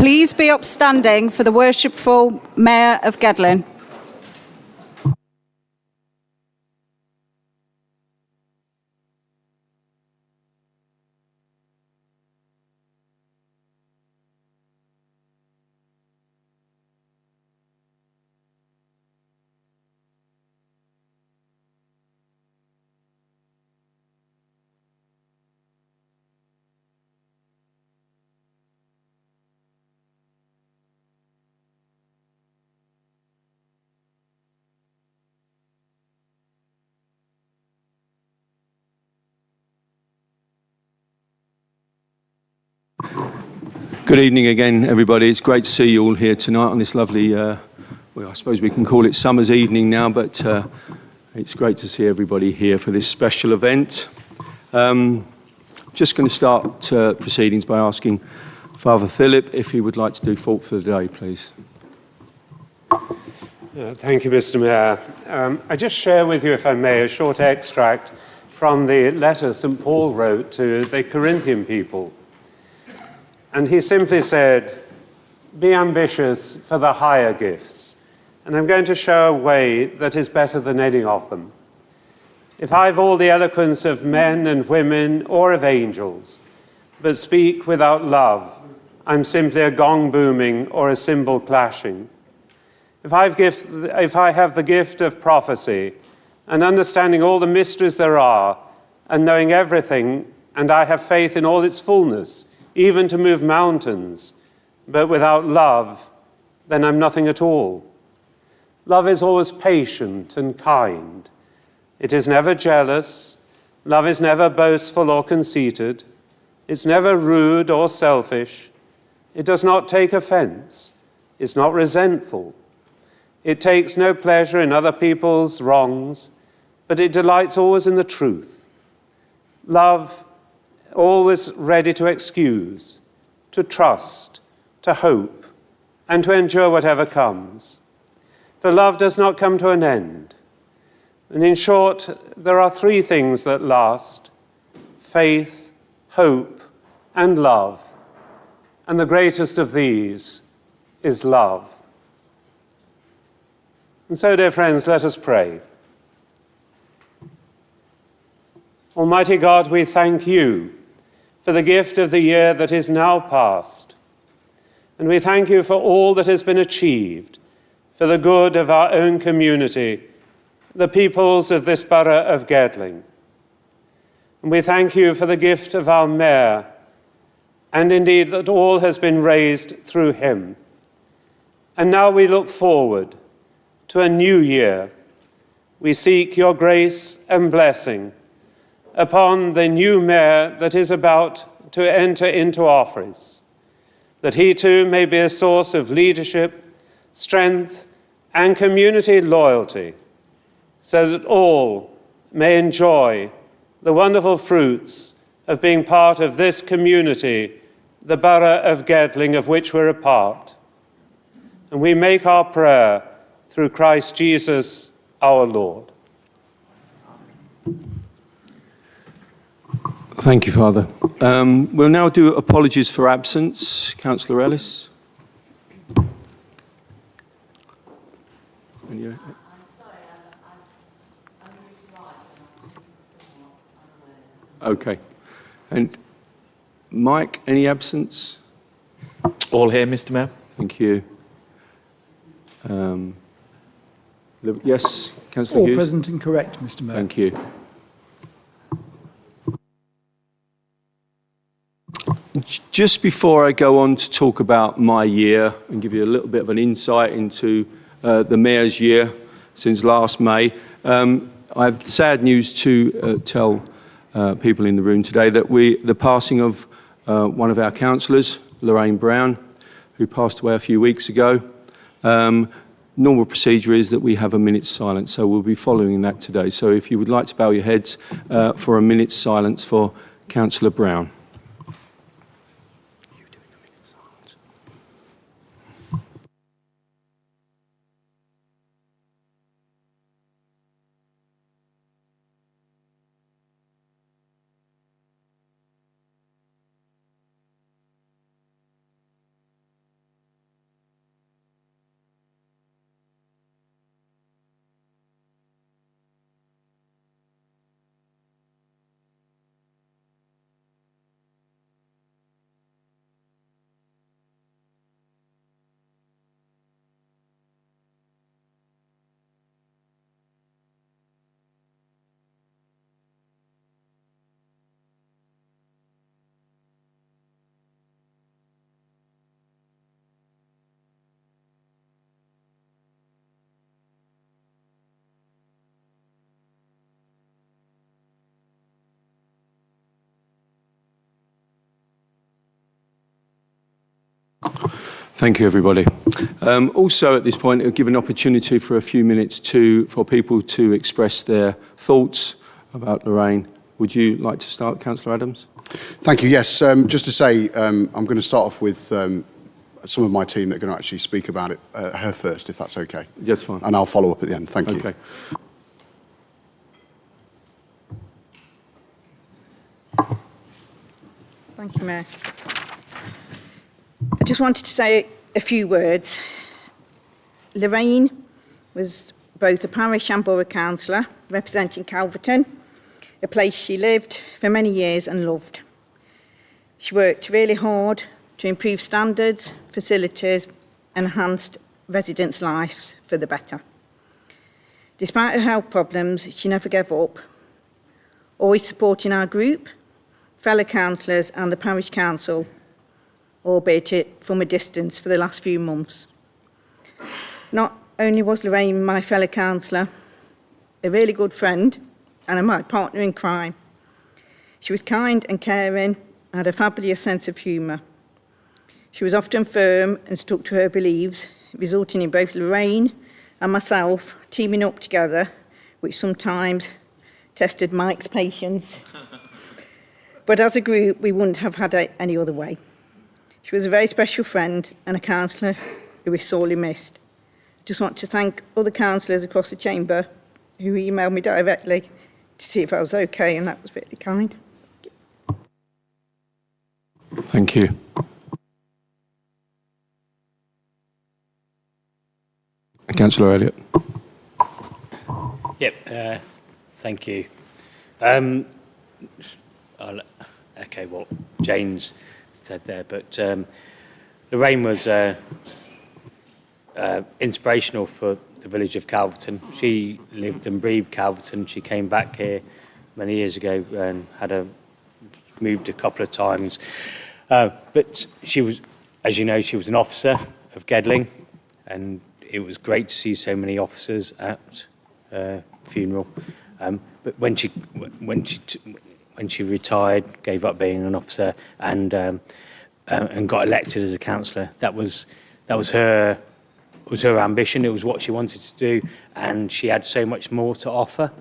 please be upstanding for the Worshipful Mayor of Gedling. Good evening again, everybody. It's great to see you all here tonight on this lovely, well, I suppose we can call it summer's evening now, but it's great to see everybody here for this special event. Just going to start proceedings by asking Father Philip if he would like to do thought for the day, please. Thank you, Mr. Mayor. I just share with you, if I may, a short extract from the letter St. Paul wrote to the Corinthian people. And he simply said, be ambitious for the higher gifts. And I'm going to show a way that is better than any of them. If I've all the eloquence of men and women or of angels, but speak without love, I'm simply a gong booming or a cymbal clashing. If I have the gift of prophecy and understanding all the mysteries there are and knowing everything, and I have faith in all its fullness, even to move mountains, but without love, then I'm nothing at all. Love is always patient and kind. It is never jealous. Love is never boastful or conceited. It's never rude or selfish. It does not take offense. It's not resentful. It takes no pleasure in other people's wrongs, but it delights always in the truth. Love always ready to excuse, to trust, to hope, and to endure whatever comes. For love does not come to an end. And in short, there are three things that last: faith, hope, and love. And the greatest of these is love. And so, dear friends, let us pray. Almighty God, we thank you for the gift of the year that is now past. And we thank you for all that has been achieved for the good of our own community, the peoples of this borough of Gedling. And we thank you for the gift of our mayor, and indeed that all has been raised through him. And now we look forward to a new year. We seek your grace and blessing upon the new mayor that is about to enter into office, that he too may be a source of leadership, strength, and community loyalty, so that all may enjoy the wonderful fruits of being part of this community, the borough of Gedling, of which we're a part. And we make our prayer through Christ Jesus our Lord. Thank you, Father. We'll now do apologies for absence. Councillor Ellis. I'm sorry, I'm used to life and I'm somewhat unaware. Okay. And Mike, any absence? All here, Mr. Mayor. Thank you. Yes, Councillor All Hughes? present and correct, Mr. Mayor. Thank you. Just before I go on to talk about my year and give you a little bit of an insight into the Mayor's year since last May, I have sad news to tell people in the room today that the passing of one of our councillors, Lorraine Brown, who passed away a few weeks ago. Normal procedure is that we have a minute's silence, so we'll be following that today. So if you would like to bow your heads for a minute's silence for Councillor Brown. Thank you, everybody. Also, at this point, I'll give an opportunity for a few minutes for people to express their thoughts about Lorraine. Would you like to start, Councillor Adams? Thank you. Yes, just to say, I'm going to start off with some of my team that are going to actually speak about it, her first, if that's okay. That's fine. And I'll follow up at the end. Thank you. Okay. Thank you, Mayor. I just wanted to say a few words. Lorraine was both a parish and borough councillor representing Calverton, a place she lived for many years and loved. She worked really hard to improve standards, facilities, and enhanced residents' lives for the better. Despite her health problems, she never gave up, always supporting our group, fellow councillors and the parish council, albeit from a distance for the last few months. Not only was Lorraine my fellow councillor, a really good friend and my partner in crime, she was kind and caring, had a fabulous sense of humour. She was often firm and stuck to her beliefs, resulting in both Lorraine and myself teaming up together, which sometimes tested Mike's patience. But as a group, we wouldn't have had it any other way. She was a very special friend and a councillor who is sorely missed. I just want to thank other councillors across the chamber who emailed me directly to see if I was okay, and that was really kind. Thank you. Councillor Elliott. Yep, thank you. I'll echo what James said there, but Lorraine was inspirational for the village of Calverton. She lived and breathed Calverton. She came back here many years ago and moved a couple of times. But she was, as you know, she was an officer of Gedling, and it was great to see so many officers at her funeral. But when she retired, gave up being an officer, and got elected as a councillor, that was her ambition. It was what she wanted to do, and she had so much more to offer.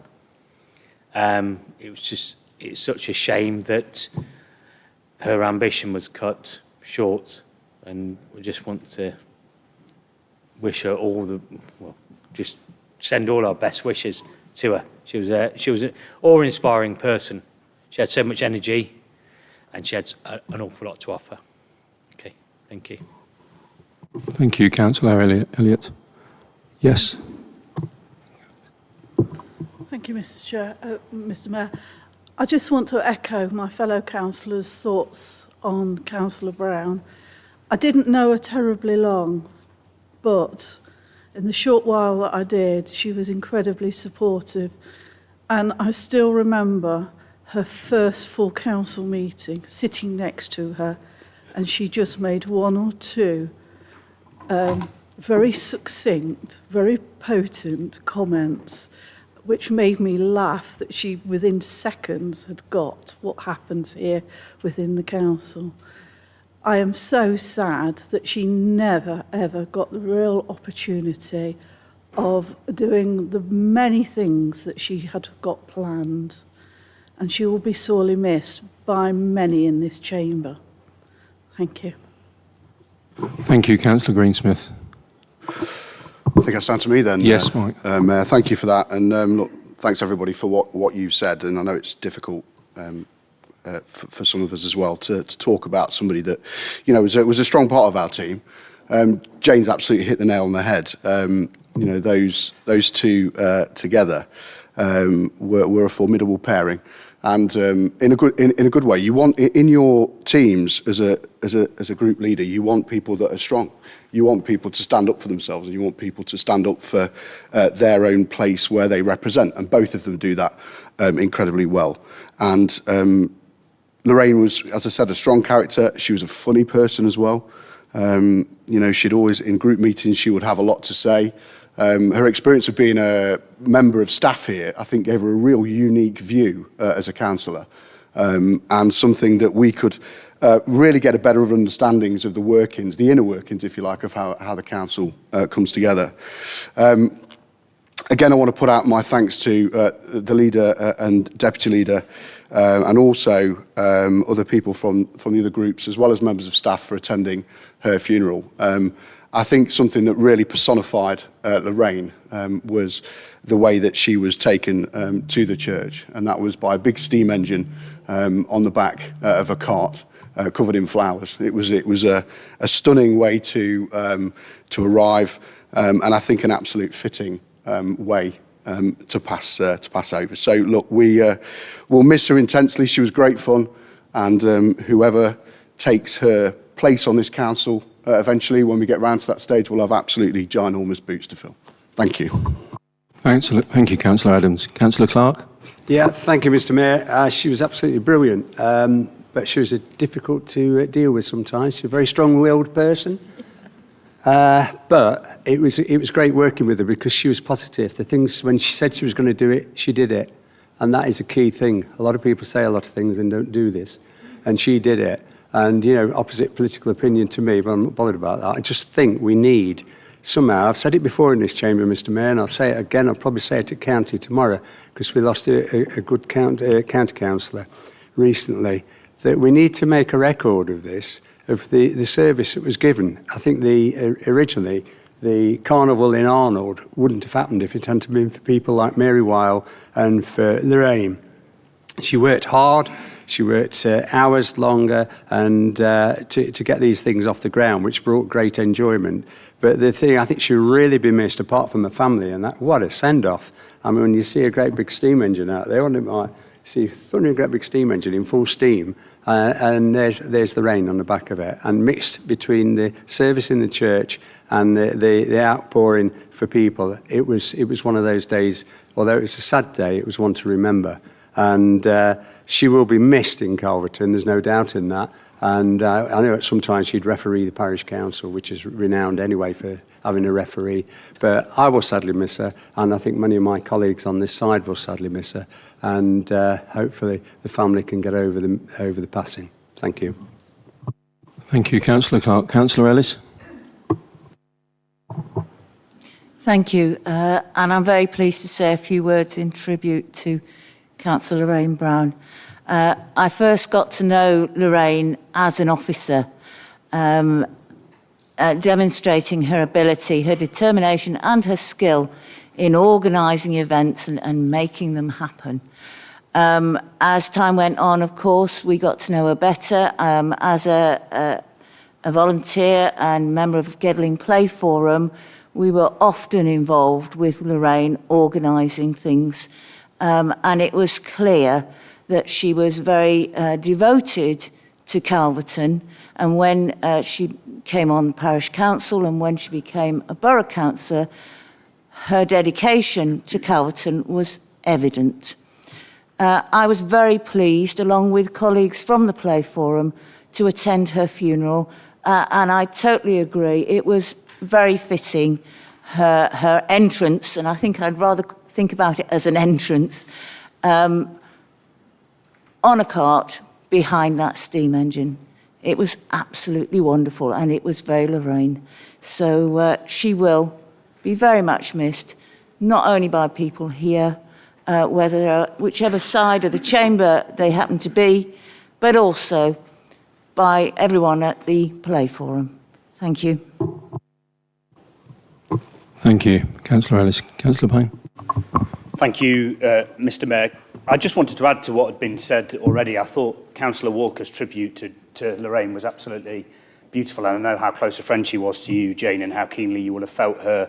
It's such a shame that her ambition was cut short, and we just want to wish her just send all our best wishes to her. She was an awe-inspiring person. She had so much energy, and she had an awful lot to offer. Okay, thank you. Thank you, Councillor Elliott. Yes. Thank you, Mr. Chair, Mr. Mayor. I just want to echo my fellow councillors' thoughts on Councillor Brown. I didn't know her terribly long, but in the short while that I did, she was incredibly supportive. And I still remember her first full council meeting, sitting next to her, and she just made one or two very succinct, very potent comments, which made me laugh that she, within seconds, had got what happens here within the council. I am so sad that she never, ever got the real opportunity of doing the many things that she had got planned. And she will be sorely missed by many in this chamber. Thank you. Thank you, Councillor Greensmith. I think it's down to me then. Yes, Mike. Thank you for that. And look, thanks everybody for what you've said. And I know it's difficult for some of us as well to talk about somebody that, you know, was a strong part of our team. Jane's absolutely hit the nail on the head. You know, those two together were a formidable pairing. And in a good way, you want in your teams as a group leader, you want people that are strong. You want people to stand up for themselves, and you want people to stand up for their own place where they represent. And both of them do that incredibly well. And Lorraine was, as I said, a strong character. She was a funny person as well. You know, she'd always, in group meetings, she would have a lot to say. Her experience of being a member of staff here, I think, gave her a real unique view as a councillor. and something that we could really get a better understandings of the workings, the inner workings, if you like, of how the council comes together. Again, I want to put out my thanks to the leader and deputy leader, and also other people from the other groups, as well as members of staff, for attending her funeral. I think something that really personified Lorraine was the way that she was taken to the church, and that was by a big steam engine on the back of a cart covered in flowers. It was a stunning way to arrive, and I think an absolute fitting way to pass over. So look, we'll miss her intensely. She was great fun, and whoever takes her place on this council eventually, when we get round to that stage, will have absolutely ginormous boots to fill. Thank you. Thank you, Councillor Adams. Councillor Clark? Yeah, thank you, Mr. Mayor. She was absolutely brilliant, but she was difficult to deal with sometimes. She's a very strong-willed person. But it was great working with her because she was positive. The things, when she said she was going to do it, she did it. And that is a key thing. A lot of people say a lot of things and don't do this. And she did it. And, you know, opposite political opinion to me, but I'm not bothered about that. I just think we need, somehow, I've said it before in this chamber, Mr. Mayor, and I'll say it again, I'll probably say it at county tomorrow, because we lost a good county councillor recently, that we need to make a record of this, of the service that was given. I think originally the carnival in Arnold wouldn't have happened if it hadn't been for people like Mary Weil and for Lorraine. She worked hard. She worked hours longer and to get these things off the ground, which brought great enjoyment. But the thing, I think she'll really be missed, apart from her family, and that, what a send-off. I mean, when you see a great big steam engine out there, on it might see a thundering great big steam engine in full steam, and there's the rain on the back of it, and mixed between the service in the church and the outpouring for people. It was one of those days, although it was a sad day, it was one to remember. And she will be missed in Calverton, there's no doubt in that. And I know at some time she'd referee the parish council, which is renowned anyway for having a referee. But I will sadly miss her, and I think many of my colleagues on this side will sadly miss her. And hopefully the family can get over the passing. Thank you. Thank you, Councillor Clark. Councillor Ellis? Thank you. And I'm very pleased to say a few words in tribute to Councillor Lorraine Brown. I first got to know Lorraine as an officer, demonstrating her ability, her determination and her skill in organising events and making them happen. As time went on, of course, we got to know her better as a volunteer and member of Gedling Play Forum. We were often involved with Lorraine organising things, and it was clear that she was very devoted to Calverton, and when she came on the parish council and when she became a borough councillor, her dedication to Calverton was evident. I was very pleased, along with colleagues from the Play Forum, to attend her funeral, and I totally agree. It was very fitting, her entrance, and I think I'd rather think about it as an entrance, on a cart behind that steam engine. It was absolutely wonderful, and it was very Lorraine. So she will be very much missed, not only by people here, whichever side of the chamber they happen to be, but also by everyone at the Play Forum. Thank you. Thank you, Councillor Ellis. Councillor Payne? Thank you, Mr. Mayor. I just wanted to add to what had been said already. I thought Councillor Walker's tribute to Lorraine was absolutely beautiful, and I know how close a friend she was to you, Jane, and how keenly you will have felt her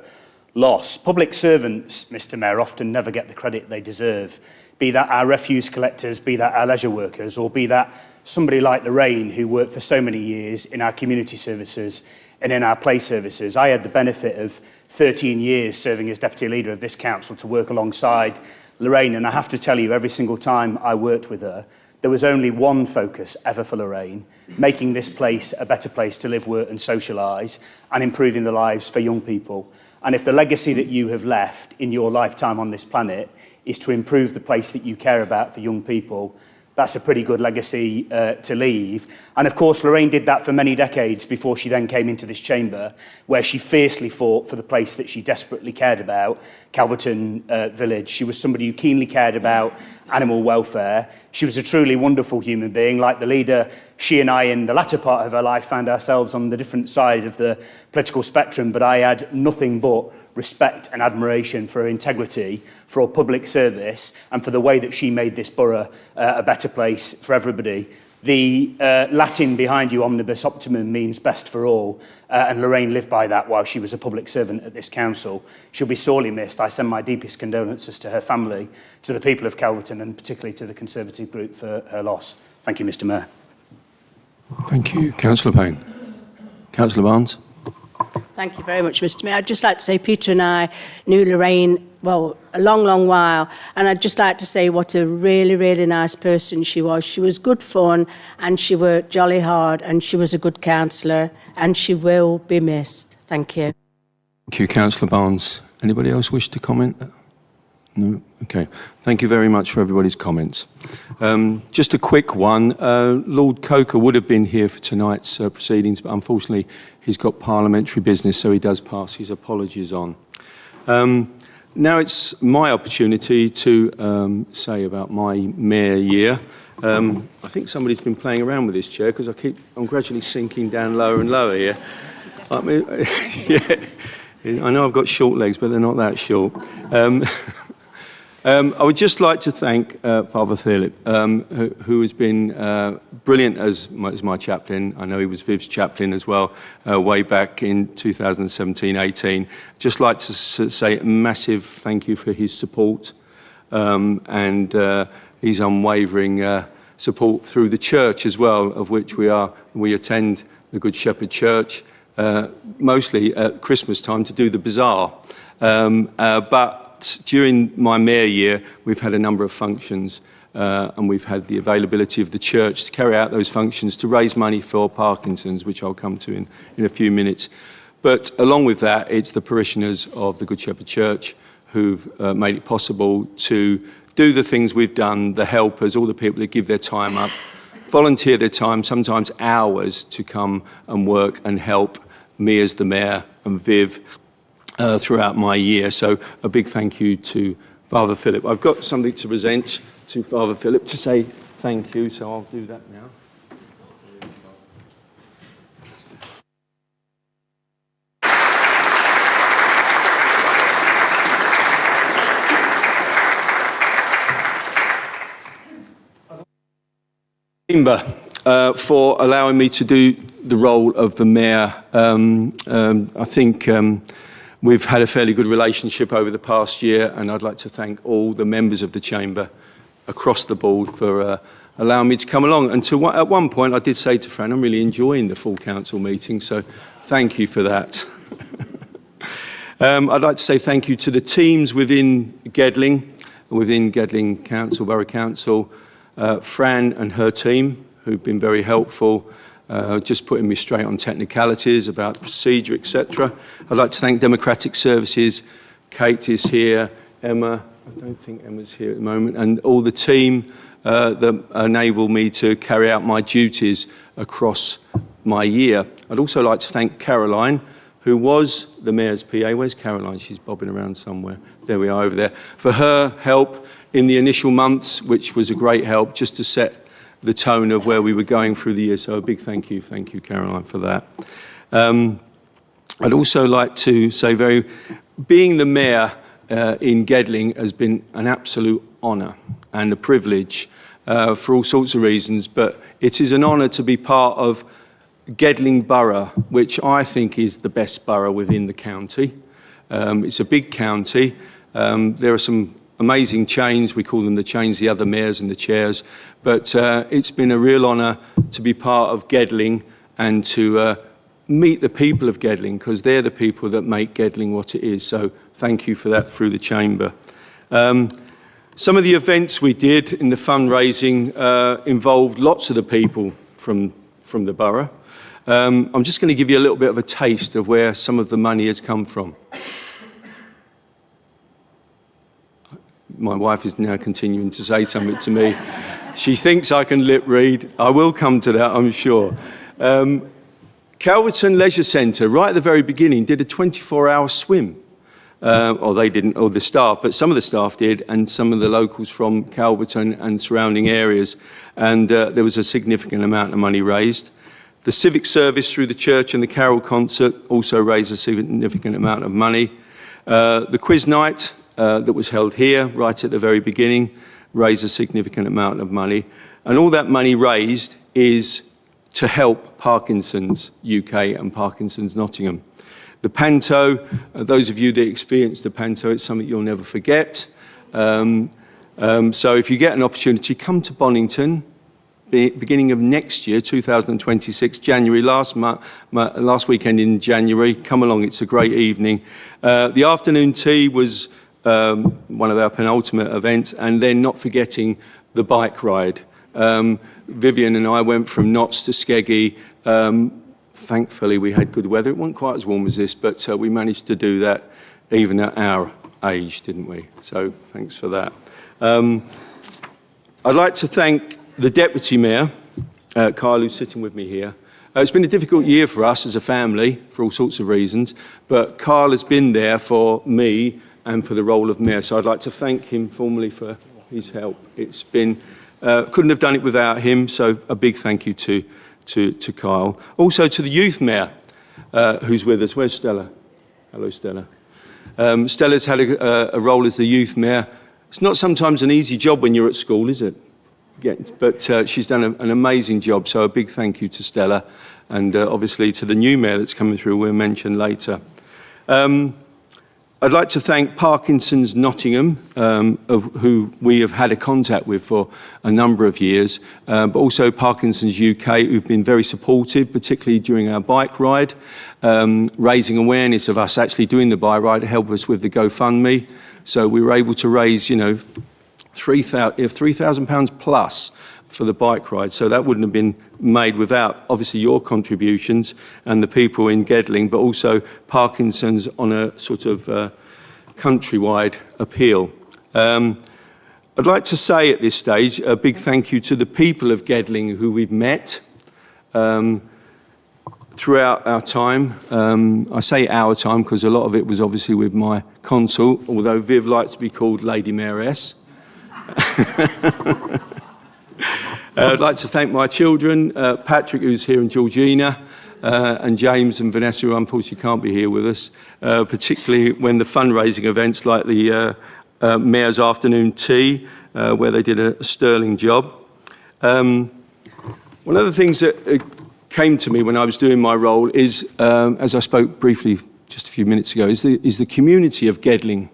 loss. Public servants, Mr. Mayor, often never get the credit they deserve, be that our refuse collectors, be that our leisure workers, or be that somebody like Lorraine who worked for so many years in our community services and in our play services. I had the benefit of 13 years serving as deputy leader of this council to work alongside Lorraine, and I have to tell you, every single time I worked with her, there was only one focus ever for Lorraine: making this place a better place to live, work and socialise, and improving the lives for young people. And if the legacy that you have left in your lifetime on this planet is to improve the place that you care about for young people, that's a pretty good legacy to leave. And of course, Lorraine did that for many decades before she then came into this chamber, where she fiercely fought for the place that she desperately cared about, Calverton Village. She was somebody who keenly cared about animal welfare. She was a truly wonderful human being. Like the leader, she and I, in the latter part of her life, found ourselves on the different side of the political spectrum, but I had nothing but respect and admiration for her integrity, for her public service, and for the way that she made this borough a better place for everybody. The Latin behind you, omnibus optimum, means best for all, and Lorraine lived by that while she was a public servant at this council. She'll be sorely missed. I send my deepest condolences to her family, to the people of Calverton, and particularly to the Conservative group for her loss. Thank you, Mr Mayor. Thank you. Councillor Payne. Councillor Barnes. Thank you very much, Mr Mayor. I'd just like to say Peter and I knew Lorraine, well, a long, long while, and I'd just like to say what a really, really nice person she was. She was good fun, and she worked jolly hard, and she was a good councillor, and she will be missed. Thank you. Thank you, Councillor Barnes. Anybody else wish to comment? No? Okay. Thank you very much for everybody's comments. Just a quick one. Lord Coker would have been here for tonight's proceedings, but unfortunately he's got parliamentary business, so he does pass his apologies on. Now it's my opportunity to say about my mayor year. I think somebody's been playing around with this chair because I'm gradually sinking down lower and lower here. I mean, yeah, I know I've got short legs, but they're not that short. I would just like to thank Father Philip, who has been brilliant as my chaplain. I know he was Viv's chaplain as well, way back in 2017-18. Just like to say a massive thank you for his support and his unwavering support through the church as well, of which we attend the Good Shepherd Church, mostly at Christmas time to do the bazaar. But during my mayor year, we've had a number of functions and we've had the availability of the church to carry out those functions to raise money for Parkinson's, which I'll come to in a few minutes. But along with that, it's the parishioners of the Good Shepherd Church who've made it possible to do the things we've done, the helpers, all the people that give their time up, volunteer their time, sometimes hours, to come and work and help me as the mayor and Viv throughout my year. So a big thank you to Father Philip. I've got something to present to Father Philip to say thank you, so I'll do that now. For allowing me to do the role of the mayor. I think we've had a fairly good relationship over the past year, and I'd like to thank all the members of the chamber across the board for allowing me to come along. And at one point I did say to Fran, I'm really enjoying the full council meeting, so thank you for that. I'd like to say thank you to the teams within Gedling Council, Borough Council, Fran and her team, who've been very helpful, just putting me straight on technicalities about procedure, etc. I'd like to thank Democratic Services. Kate is here, Emma, I don't think Emma's here at the moment, and all the team that enable me to carry out my duties across my year. I'd also like to thank Caroline, who was the Mayor's PA. Where's Caroline? She's bobbing around somewhere. There we are over there. For her help in the initial months, which was a great help just to set the tone of where we were going through the year. So a big thank you, Caroline, for that. I'd also like to say being the mayor in Gedling has been an absolute honour and a privilege for all sorts of reasons, but it is an honour to be part of Gedling Borough, which I think is the best borough within the county. It's a big county. There are some amazing chains, we call them the chains, the other mayors and the chairs, but it's been a real honour to be part of Gedling and to meet the people of Gedling, because they're the people that make Gedling what it is. So thank you for that through the chamber. Some of the events we did in the fundraising involved lots of the people from the borough. I'm just going to give you a little bit of a taste of where some of the money has come from. My wife is now continuing to say something to me. She thinks I can lip read. I will come to that, I'm sure. Calverton Leisure Centre, right at the very beginning, did a 24-hour swim. Or they didn't, or the staff, but some of the staff did, and some of the locals from Calverton and surrounding areas. And there was a significant amount of money raised. The civic service through the church and the carol concert also raised a significant amount of money. The quiz night that was held here right at the very beginning raised a significant amount of money. And all that money raised is to help Parkinson's UK and Parkinson's Nottingham. The Panto, those of you that experienced the Panto, it's something you'll never forget. So if you get an opportunity, come to Bonington, beginning of next year, 2026, January, last weekend in January. Come along, it's a great evening. The afternoon tea was one of our penultimate events, and then not forgetting the bike ride. Vivian and I went from Notts to Skeggy. Thankfully, we had good weather. It wasn't quite as warm as this, but we managed to do that even at our age, didn't we? So thanks for that. I'd like to thank the Deputy Mayor, Kyle, who's sitting with me here. It's been a difficult year for us as a family for all sorts of reasons, but Kyle has been there for me and for the role of Mayor. So I'd like to thank him formally for his help. It's been, couldn't have done it without him, so a big thank you to Kyle. Also to the youth mayor who's with us. Where's Stella? Hello, Stella. Stella's had a role as the youth mayor. It's not sometimes an easy job when you're at school, is it? Yeah, but she's done an amazing job, so a big thank you to Stella, and obviously to the new mayor that's coming through, we'll mention later. I'd like to thank Parkinson's Nottingham, who we have had a contact with for a number of years, but also Parkinson's UK, who've been very supportive, particularly during our bike ride, raising awareness of us actually doing the bike ride to help us with the GoFundMe. So we were able to raise, £3,000 plus for the bike ride. So that wouldn't have been made without, obviously, your contributions and the people in Gedling, but also Parkinson's on a sort of countrywide appeal. I'd like to say at this stage a big thank you to the people of Gedling who we've met throughout our time. I say our time because a lot of it was obviously with my consul, although Viv likes to be called Lady Mayoress. I'd like to thank my children, Patrick, who's here, and Georgina, and James and Vanessa, who unfortunately can't be here with us, particularly when the fundraising events like the Mayor's Afternoon Tea, where they did a sterling job. One of the things that came to me when I was doing my role is, as I spoke briefly just a few minutes ago, is the community of Gedling.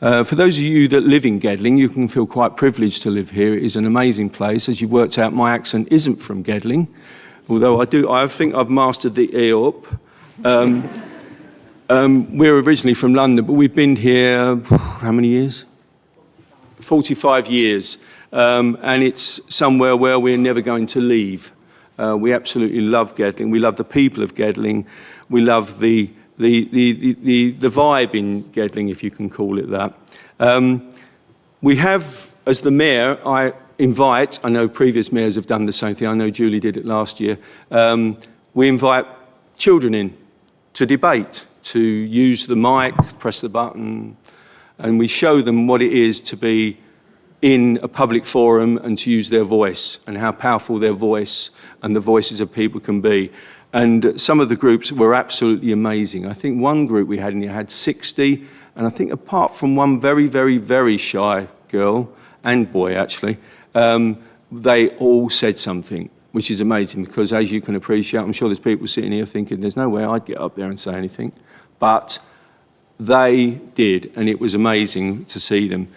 For those of you that live in Gedling, you can feel quite privileged to live here. It is an amazing place. As you've worked out, my accent isn't from Gedling, although I think I've mastered the E up. We're originally from London, but we've been here, how many years? 45 years. And it's somewhere where we're never going to leave. We absolutely love Gedling. We love the people of Gedling. We love the vibe in Gedling, if you can call it that. We have, as the mayor, I know previous mayors have done the same thing, I know Julie did it last year, we invite children in to debate, to use the mic, press the button, and we show them what it is to be in a public forum and to use their voice and how powerful their voice and the voices of people can be. And some of the groups were absolutely amazing. I think one group we had in here had 60, and I think apart from one very, very, very shy girl, and boy actually, they all said something, which is amazing because as you can appreciate, I'm sure there's people sitting here thinking there's no way I'd get up there and say anything, but they did, and it was amazing to see them.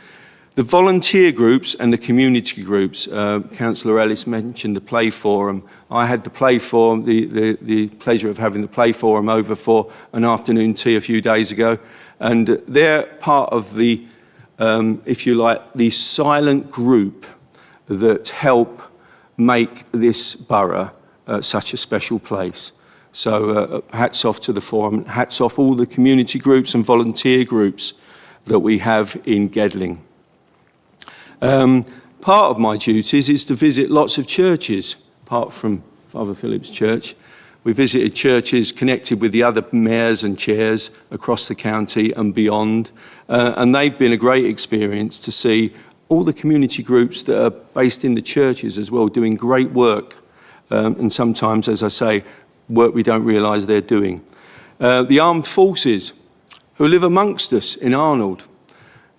The volunteer groups and the community groups, Councillor Ellis mentioned the Play Forum. I had the Play Forum, the pleasure of having the Play Forum over for an afternoon tea a few days ago. And they're part of the, if you like, the silent group that help make this borough such a special place. So hats off to the forum, hats off all the community groups and volunteer groups that we have in Gedling. part of my duties is to visit lots of churches, apart from Father Philip's church. We visited churches connected with the other mayors and chairs across the county and beyond. And they've been a great experience to see all the community groups that are based in the churches as well, doing great work. And sometimes, as I say, work we don't realise they're doing. The armed forces who live amongst us in Arnold.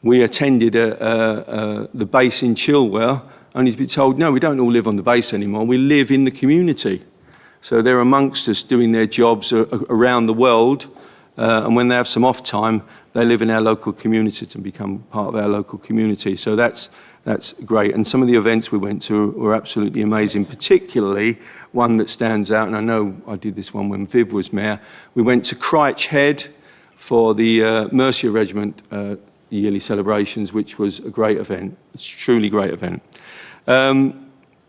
We attended the base in Chilwell, only to be told, no, we don't all live on the base anymore, we live in the community. So they're amongst us doing their jobs around the world, and when they have some off time, they live in our local community to become part of our local community. So that's great. And some of the events we went to were absolutely amazing, particularly one that stands out, and I know I did this one when Viv was mayor. We went to Crouch Head for the Mercia Regiment yearly celebrations, which was a great event. It's a truly great event.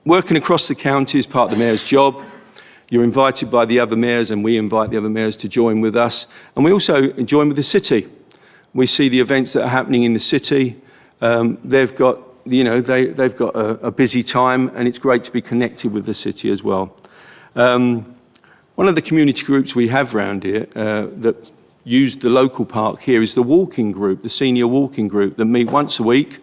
Working across the county is part of the mayor's job. You're invited by the other mayors, and we invite the other mayors to join with us. And we also join with the city. We see the events that are happening in the city. They've got, they've got a busy time, and it's great to be connected with the city as well. One of the community groups we have around here that use the local park here is the walking group, the senior walking group that meet once a week,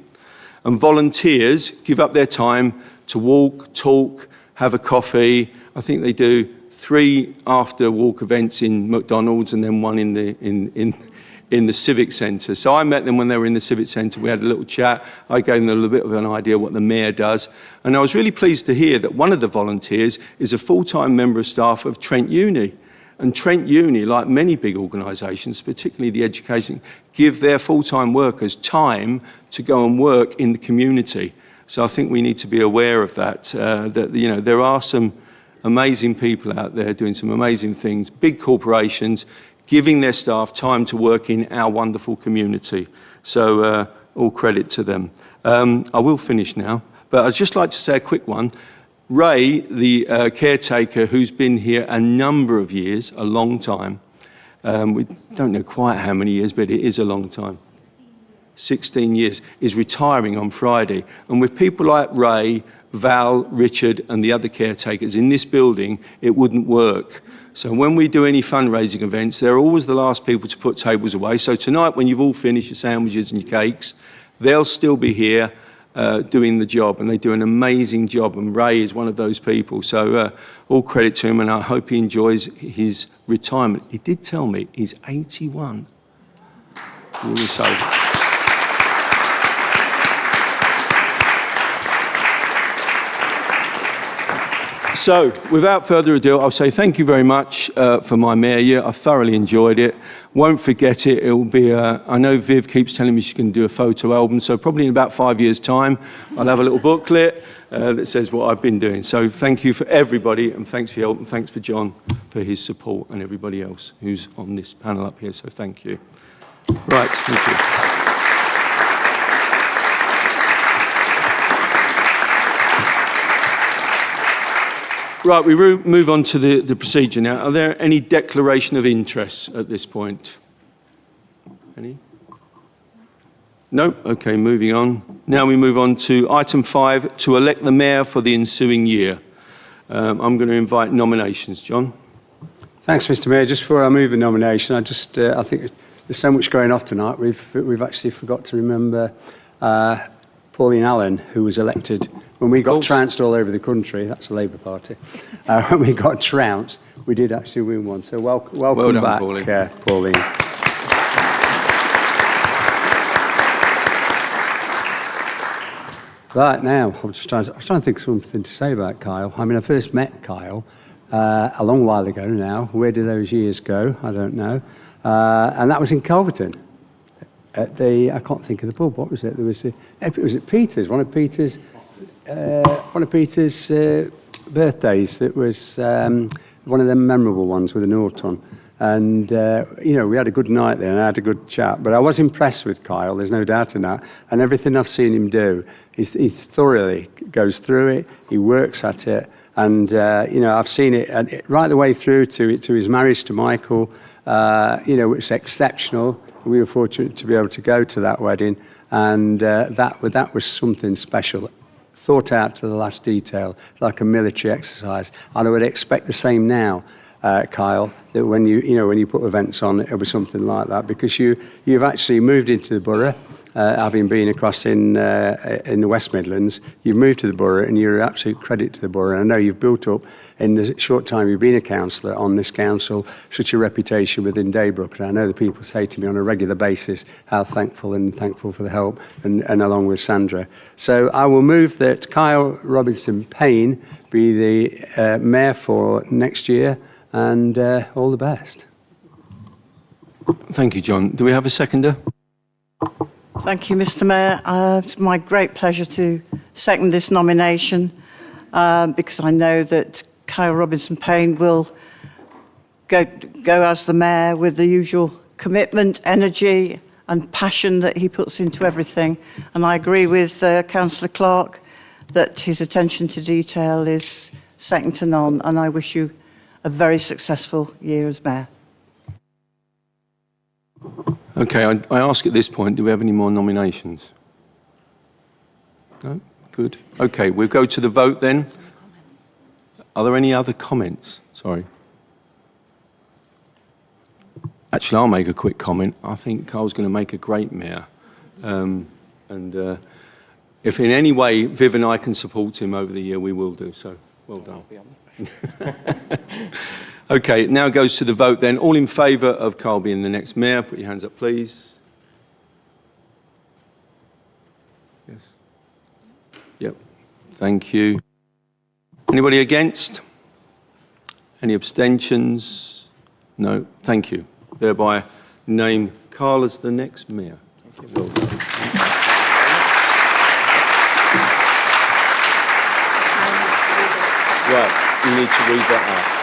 and volunteers give up their time to walk, talk, have a coffee. I think they do 3 after walk events in McDonald's and then one in the Civic Centre. So I met them when they were in the Civic Centre. We had a little chat. I gave them a little bit of an idea what the mayor does. And I was really pleased to hear that one of the volunteers is a full-time member of staff of Trent Uni. And Trent Uni, like many big organisations, particularly the education, give their full-time workers time to go and work in the community. So I think we need to be aware of that, that there are some amazing people out there doing some amazing things, big corporations, giving their staff time to work in our wonderful community. So all credit to them. I will finish now, but I'd just like to say a quick one. Ray, the caretaker who's been here a number of years, a long time, we don't know quite how many years, but it is a long time. 16 years, is retiring on Friday. And with people like Ray, Val, Richard and the other caretakers in this building, it wouldn't work. So when we do any fundraising events, they're always the last people to put tables away. So tonight, when you've all finished your sandwiches and your cakes, they'll still be here doing the job, and they do an amazing job, and Ray is one of those people. So all credit to him, and I hope he enjoys his retirement. He did tell me he's 81. So, without further ado, I'll say thank you very much for my mayor year. I thoroughly enjoyed it. Won't forget it. It will be, I know Viv keeps telling me she's going to do a photo album, so probably in about 5 years' time, I'll have a little booklet that says what I've been doing. So thank you for everybody, and thanks for your help, and thanks for John for his support, and everybody else who's on this panel up here, so thank you. Right, thank you. Right, we move on to the procedure now. Are there any declaration of interest at this point? Any? No? Okay, moving on. Now we move on to item 5, to elect the mayor for the ensuing year. I'm going to invite nominations. John? Thanks, Mr. Mayor. Just before I move a nomination, I think there's so much going off tonight. We've actually forgot to remember Pauline Allen, who was elected when we got trounced all over the country. That's the Labour Party. When we got trounced, we did actually win one. So welcome well done, back, Pauline. Pauline. Right, now, I was trying to think of something to say about Kyle. I mean, I first met Kyle a long while ago now. Where did those years go? I don't know. And that was in Calverton. At the, I can't think of the pub. What was it? There was was it Peter's? One of Peter's birthdays. That was one of them memorable ones with an Norton. And we had a good night there, and I had a good chat. But I was impressed with Kyle. There's no doubt in that. And everything I've seen him do, he thoroughly goes through it. He works at it, and I've seen it right the way through to his marriage to Michael. It's exceptional. We were fortunate to be able to go to that wedding, and that was something special. thought out to the last detail, like a military exercise. And I would expect the same now, Kyle, that when you put events on, it'll be something like that, because you've actually moved into the borough. Having been across in the West Midlands, you've moved to the borough and you're an absolute credit to the borough. And I know you've built up, in the short time you've been a councillor on this council, such a reputation within Daybrook. And I know the people say to me on a regular basis how thankful for the help, and along with Sandra. So I will move that Kyle Robinson Payne be the mayor for next year, and all the best. Thank you, John. Do we have a seconder? Thank you, Mr. Mayor. It's my great pleasure to second this nomination because I know that Kyle Robinson Payne will go as the mayor with the usual commitment, energy and passion that he puts into everything. And I agree with Councillor Clark that his attention to detail is second to none, and I wish you a very successful year as mayor. Okay, I ask at this point, do we have any more nominations? No? Good. Okay, we'll go to the vote then. Are there any other comments? Sorry. Actually, I'll make a quick comment. I think Carl's going to make a great mayor. If in any way Viv and I can support him over the year, we will do so. Well done. Okay, now goes to the vote then. All in favour of Carl being the next mayor, put your hands up, please. Yes. Yep. Thank you. Anybody against? Any abstentions? No. Thank you. Thereby name Carl as the next mayor. Thank you. Well done. Right, you need to read that out.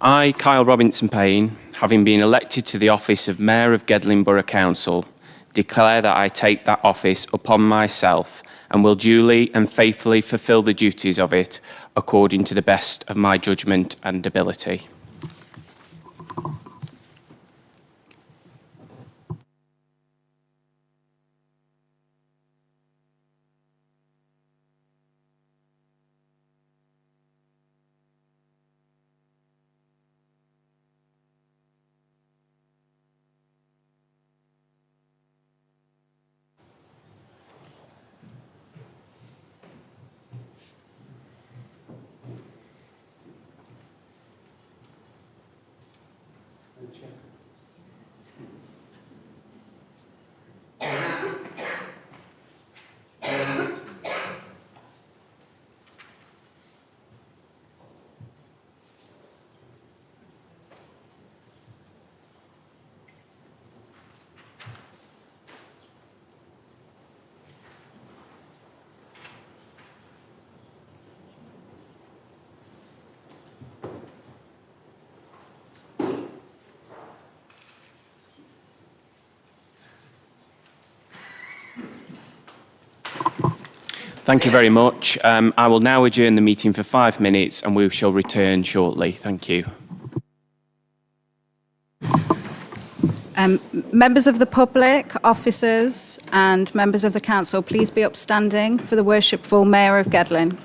I, Kyle Robinson Payne, having been elected to the office of Mayor of Gedling Borough Council, declare that I take that office upon myself and will duly and faithfully fulfil the duties of it according to the best of my judgment and ability. Thank you very much. I will now adjourn the meeting for 5 minutes and we shall return shortly. Thank you. Members of the public, officers and members of the council, please be upstanding for the worshipful Mayor of Gedling.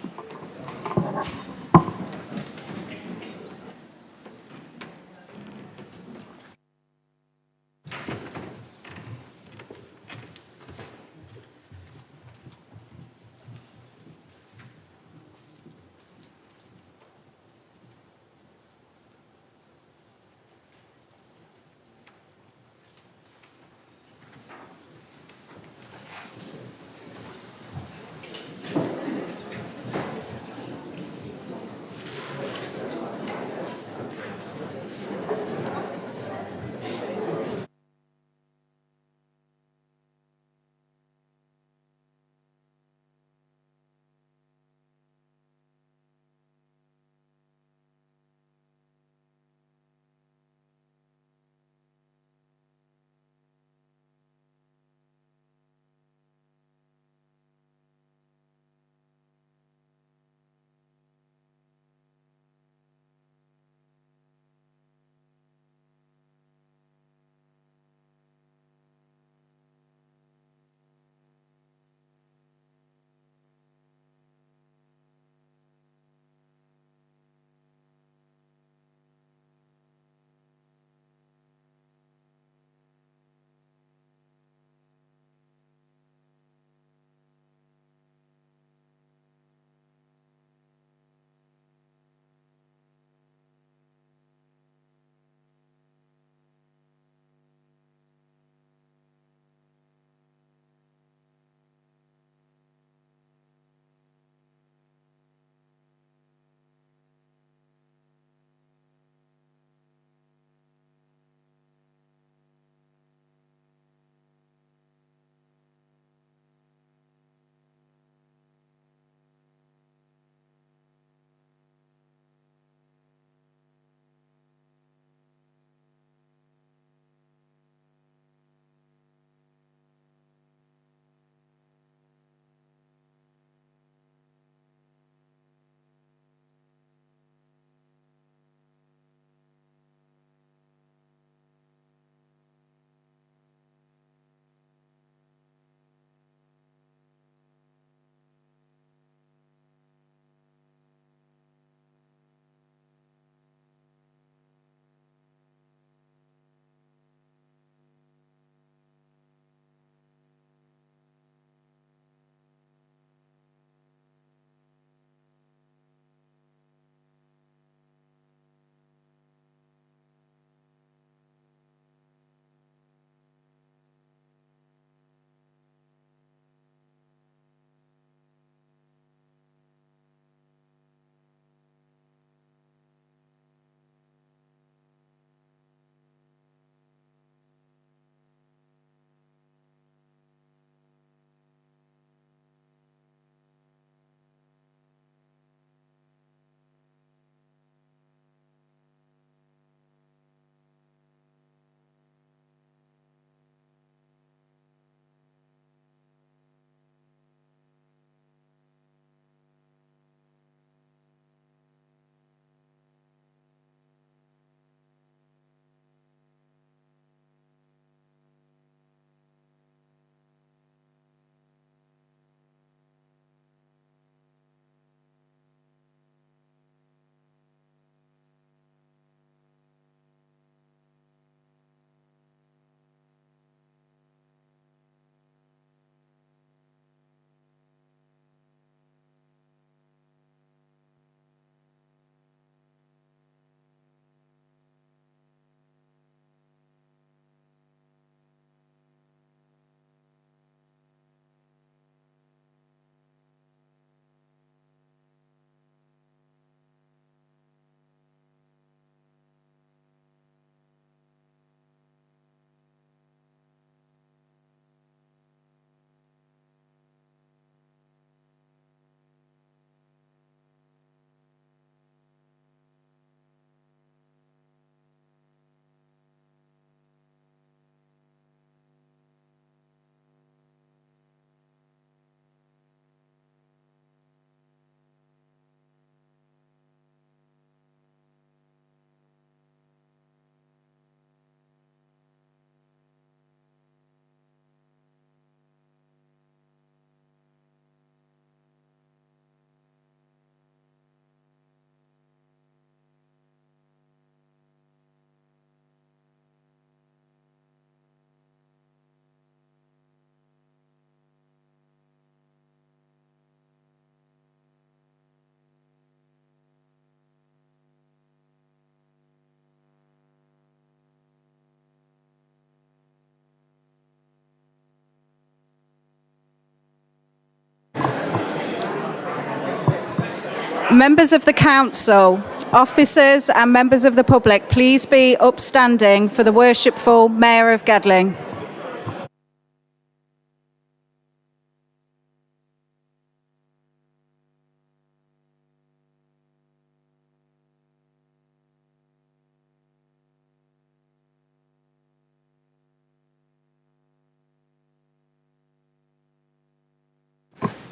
Members of the council, officers and members of the public, please be upstanding for the Worshipful Mayor of Gedling.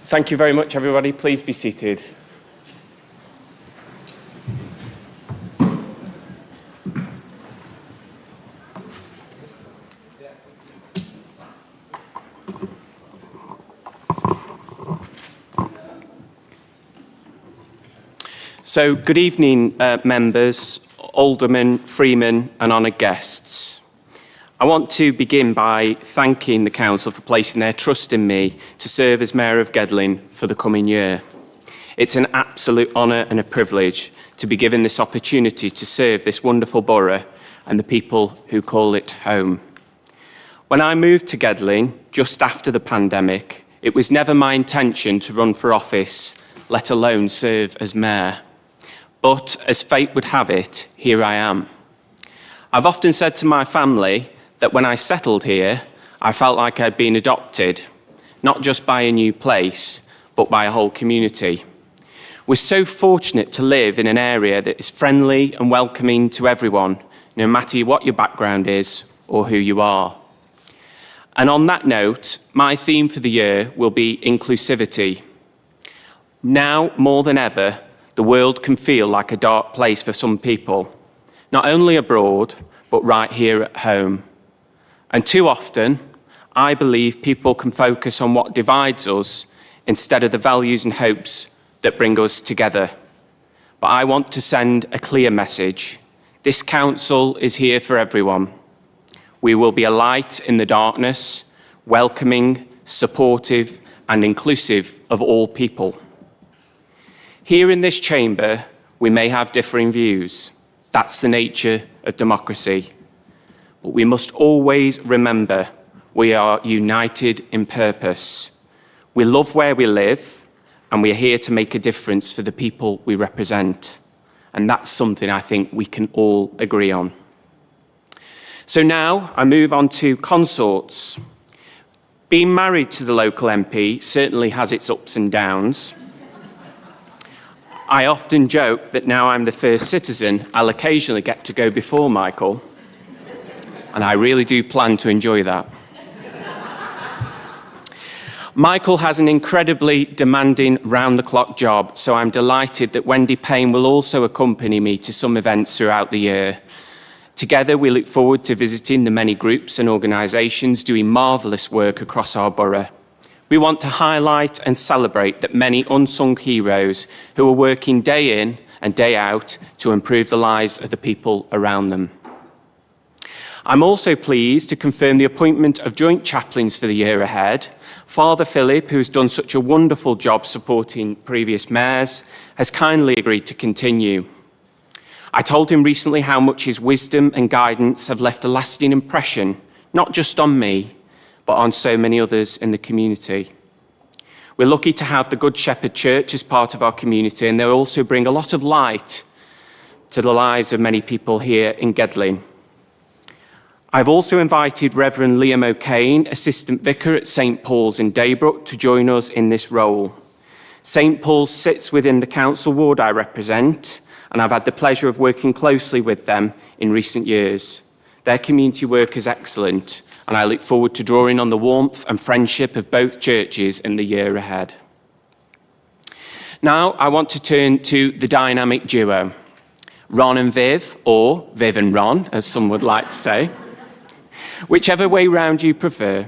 Thank you very much, everybody. Please be seated. So, good evening, members, aldermen, freemen and honoured guests. I want to begin by thanking the Council for placing their trust in me to serve as Mayor of Gedling for the coming year. It's an absolute honour and a privilege to be given this opportunity to serve this wonderful borough and the people who call it home. When I moved to Gedling just after the pandemic, it was never my intention to run for office, let alone serve as Mayor. But as fate would have it, here I am. I've often said to my family that when I settled here, I felt like I'd been adopted, not just by a new place, but by a whole community. We're so fortunate to live in an area that is friendly and welcoming to everyone, no matter what your background is or who you are. And on that note, my theme for the year will be inclusivity. Now, more than ever, the world can feel like a dark place for some people, not only abroad, but right here at home. And too often, I believe people can focus on what divides us instead of the values and hopes that bring us together. But I want to send a clear message. This council is here for everyone. We will be a light in the darkness, welcoming, supportive, and inclusive of all people. Here in this chamber, we may have differing views. That's the nature of democracy. But we must always remember we are united in purpose. We love where we live, and we are here to make a difference for the people we represent. And that's something I think we can all agree on. So now I move on to consorts. Being married to the local MP certainly has its ups and downs. I often joke that now I'm the first citizen, I'll occasionally get to go before Michael. And I really do plan to enjoy that. Michael has an incredibly demanding round-the-clock job, so I'm delighted that Wendy Payne will also accompany me to some events throughout the year. Together, we look forward to visiting the many groups and organisations doing marvellous work across our borough. We want to highlight and celebrate the many unsung heroes who are working day in and day out to improve the lives of the people around them. I'm also pleased to confirm the appointment of joint chaplains for the year ahead. Father Philip, who's done such a wonderful job supporting previous mayors, has kindly agreed to continue. I told him recently how much his wisdom and guidance have left a lasting impression, not just on me, but on so many others in the community. We're lucky to have the Good Shepherd Church as part of our community, and they also bring a lot of light to the lives of many people here in Gedling. I've also invited Reverend Liam O'Kane, Assistant Vicar at St Paul's in Daybrook, to join us in this role. St Paul's sits within the council ward I represent, and I've had the pleasure of working closely with them in recent years. Their community work is excellent, and I look forward to drawing on the warmth and friendship of both churches in the year ahead. Now, I want to turn to the dynamic duo, Ron and Viv, or Viv and Ron, as some would like to say. Whichever way round you prefer.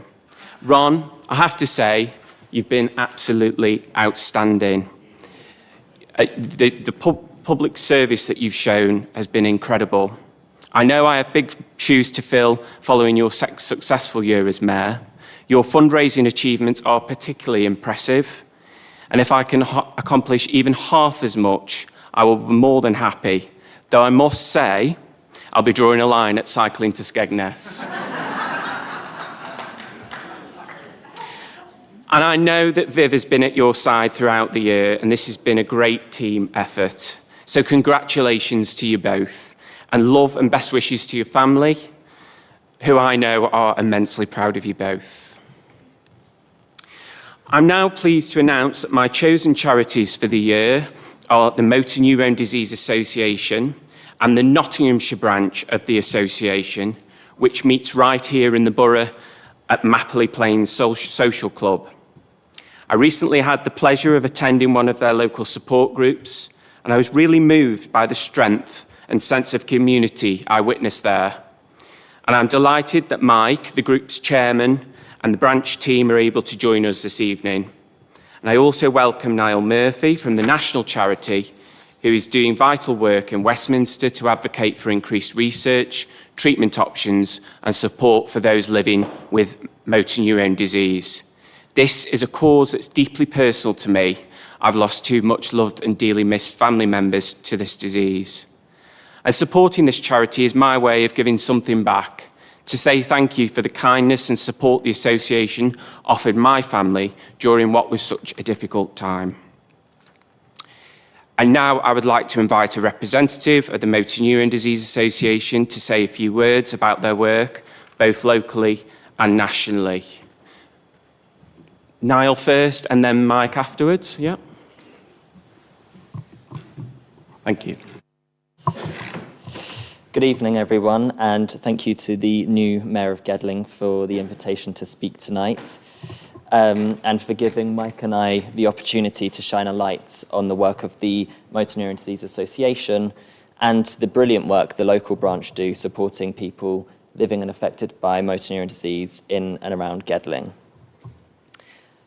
Ron, I have to say, you've been absolutely outstanding. The public service that you've shown has been incredible. I know I have big shoes to fill following your successful year as Mayor. Your fundraising achievements are particularly impressive. And if I can accomplish even half as much, I will be more than happy. Though I must say, I'll be drawing a line at cycling to Skegness. And I know that Viv has been at your side throughout the year, and this has been a great team effort. So congratulations to you both, and love and best wishes to your family, who I know are immensely proud of you both. I'm now pleased to announce that my chosen charities for the year are the Motor Neurone Disease Association and the Nottinghamshire branch of the association, which meets right here in the borough at Mapley Plains Social Club. I recently had the pleasure of attending one of their local support groups, and I was really moved by the strength and sense of community I witnessed there. And I'm delighted that Mike, the group's chairman, and the branch team are able to join us this evening. And I also welcome Niall Murphy from the national charity, who is doing vital work in Westminster to advocate for increased research, treatment options, and support for those living with motor neurone disease. This is a cause that's deeply personal to me. I've lost two much loved and dearly missed family members to this disease. And supporting this charity is my way of giving something back, to say thank you for the kindness and support the association offered my family during what was such a difficult time. And now I would like to invite a representative of the Motor Neurone Disease Association to say a few words about their work, both locally and nationally. Niall first, and then Mike afterwards. Yeah. Thank you. Good evening, everyone, and thank you to the new Mayor of Gedling for the invitation to speak tonight, and for giving Mike and I the opportunity to shine a light on the work of the Motor Neurone Disease Association and the brilliant work the local branch do supporting people living and affected by motor neurone disease in and around Gedling.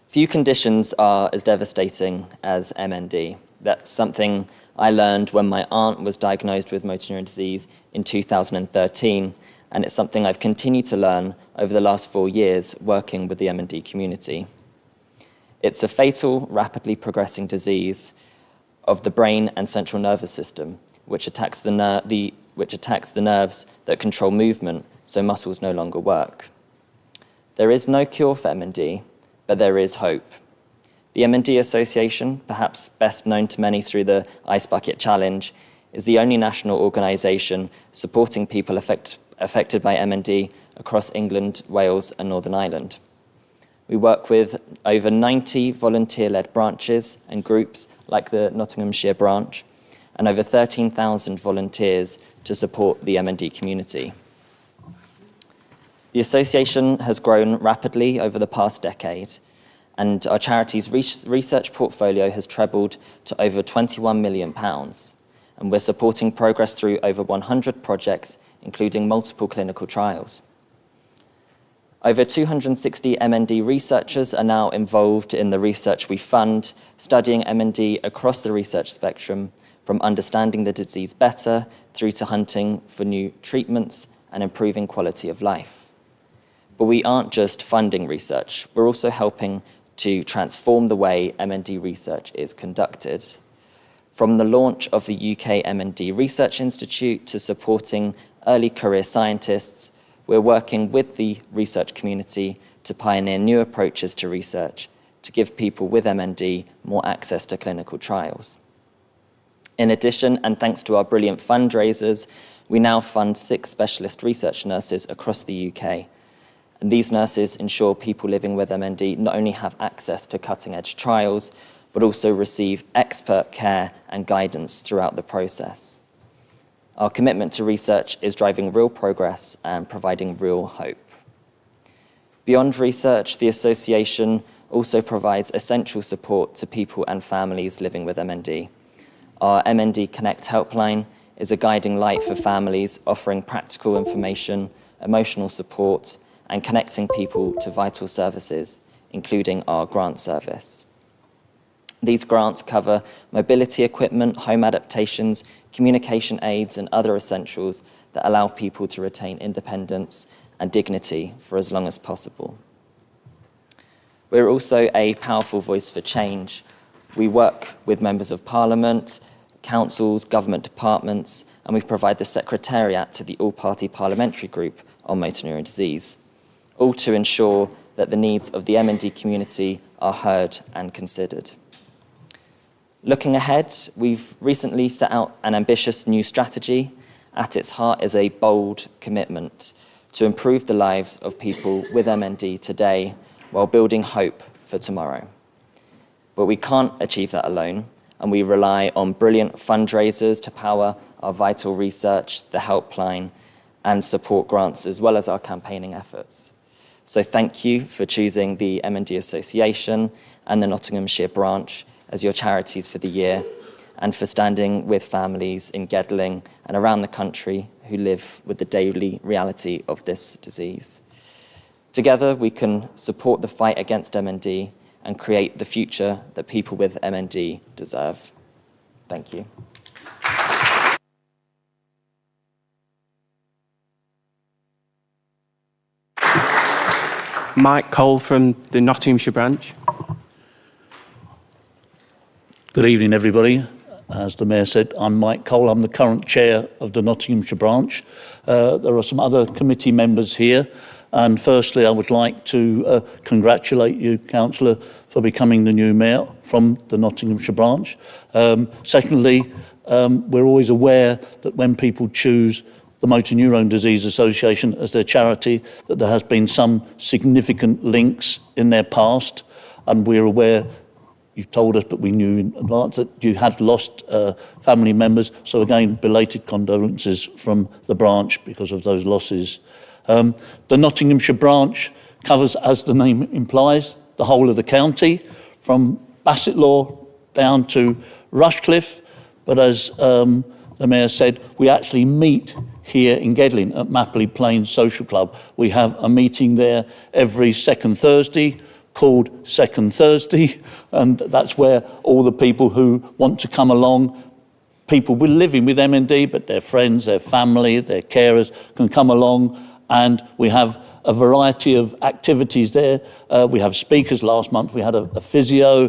Few conditions are as devastating as MND. That's something I learned when my aunt was diagnosed with motor neurone disease in 2013, and it's something I've continued to learn over the last 4 years working with the MND community. It's a fatal, rapidly progressing disease of the brain and central nervous system, which attacks the nerves that control movement, so muscles no longer work. There is no cure for MND, but there is hope. The MND Association, perhaps best known to many through the Ice Bucket Challenge, is the only national organisation supporting people affected by MND across England, Wales and Northern Ireland. We work with over 90 volunteer-led branches and groups like the Nottinghamshire branch, and over 13,000 volunteers to support the MND community. The association has grown rapidly over the past decade, and our charity's research portfolio has trebled to over £21 million. And we're supporting progress through over 100 projects, including multiple clinical trials. Over 260 MND researchers are now involved in the research we fund, studying MND across the research spectrum, from understanding the disease better through to hunting for new treatments and improving quality of life. But we aren't just funding research, we're also helping to transform the way MND research is conducted. From the launch of the UK MND Research Institute to supporting early career scientists, we're working with the research community to pioneer new approaches to research to give people with MND more access to clinical trials. In addition, and thanks to our brilliant fundraisers, we now fund 6 specialist research nurses across the UK. And these nurses ensure people living with MND not only have access to cutting-edge trials, but also receive expert care and guidance throughout the process. Our commitment to research is driving real progress and providing real hope. Beyond research, the association also provides essential support to people and families living with MND. Our MND Connect helpline is a guiding light for families, offering practical information, emotional support, and connecting people to vital services, including our grant service. These grants cover mobility equipment, home adaptations, communication aids, and other essentials that allow people to retain independence and dignity for as long as possible. We're also a powerful voice for change. We work with members of Parliament, councils, government departments, and we provide the secretariat to the all-party parliamentary group on motor neurone disease, all to ensure that the needs of the MND community are heard and considered. Looking ahead, we've recently set out an ambitious new strategy. At its heart is a bold commitment to improve the lives of people with MND today while building hope for tomorrow. But we can't achieve that alone, and we rely on brilliant fundraisers to power our vital research, the helpline, and support grants, as well as our campaigning efforts. So thank you for choosing the MND Association and the Nottinghamshire branch as your charities for the year, and for standing with families in Gedling and around the country who live with the daily reality of this disease. Together, we can support the fight against MND and create the future that people with MND deserve. Thank you. Mike Cole from the Nottinghamshire branch. Good evening, everybody. As the Mayor said, I'm Mike Cole. I'm the current chair of the Nottinghamshire branch. There are some other committee members here. And firstly, I would like to congratulate you, Councillor, for becoming the new mayor from the Nottinghamshire branch. Secondly, we're always aware that when people choose the Motor Neurone Disease Association as their charity, that there has been some significant links in their past, and we're aware, you've told us, but we knew in advance that you had lost family members. So again, belated condolences from the branch because of those losses. The Nottinghamshire branch covers, as the name implies, the whole of the county, from Bassetlaw down to Rushcliffe. But as the Mayor said, we actually meet here in Gedling at Mapley Plains Social Club. We have a meeting there every second Thursday, called Second Thursday, and that's where all the people who want to come along, people living with MND, but their friends, their family, their carers can come along, and we have a variety of activities there. We have speakers. Last month we had a physio,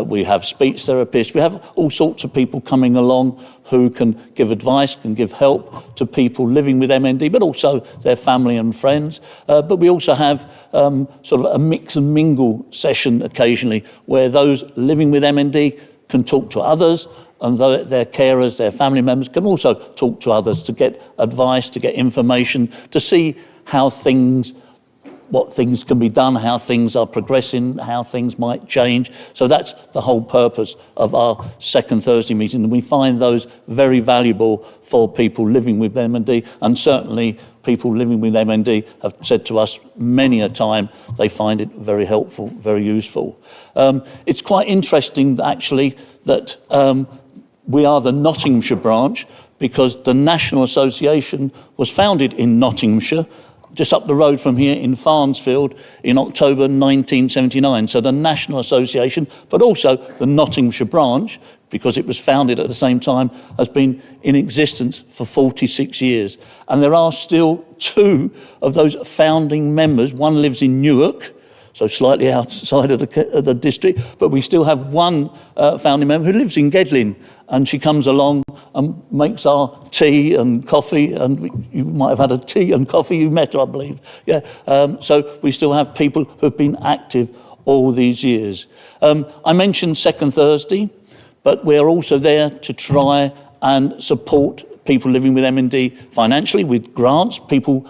we have speech therapists, we have all sorts of people coming along who can give advice, can give help to people living with MND, but also their family and friends. But we also have sort of a mix and mingle session occasionally where those living with MND can talk to others, and their carers, their family members can also talk to others to get advice, to get information, to see how what things can be done, how things are progressing, how things might change. So that's the whole purpose of our second Thursday meeting. And we find those very valuable for people living with MND, and certainly people living with MND have said to us many a time they find it very helpful, very useful. It's quite interesting actually that we are the Nottinghamshire branch, because the National Association was founded in Nottinghamshire, just up the road from here in Farnsfield, in October 1979. So the National Association, but also the Nottinghamshire branch, because it was founded at the same time, has been in existence for 46 years. And there are still two of those founding members. One lives in Newark, so slightly outside of the district, but we still have one founding member who lives in Gedling, and she comes along and makes our tea and coffee, and you might have had a tea and coffee, you met her, I believe. Yeah. So we still have people who've been active all these years. I mentioned Second Thursday, but we're also there to try and support people living with MND financially with grants. People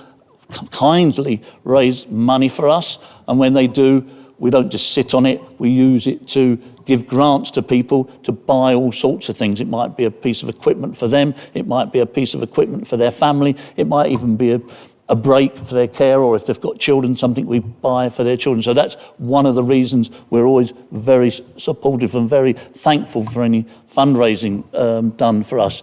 kindly raise money for us, and when they do, we don't just sit on it, we use it to give grants to people to buy all sorts of things. It might be a piece of equipment for them, it might be a piece of equipment for their family, it might even be a break for their care, or if they've got children, something we buy for their children. So that's one of the reasons we're always very supportive and very thankful for any fundraising done for us.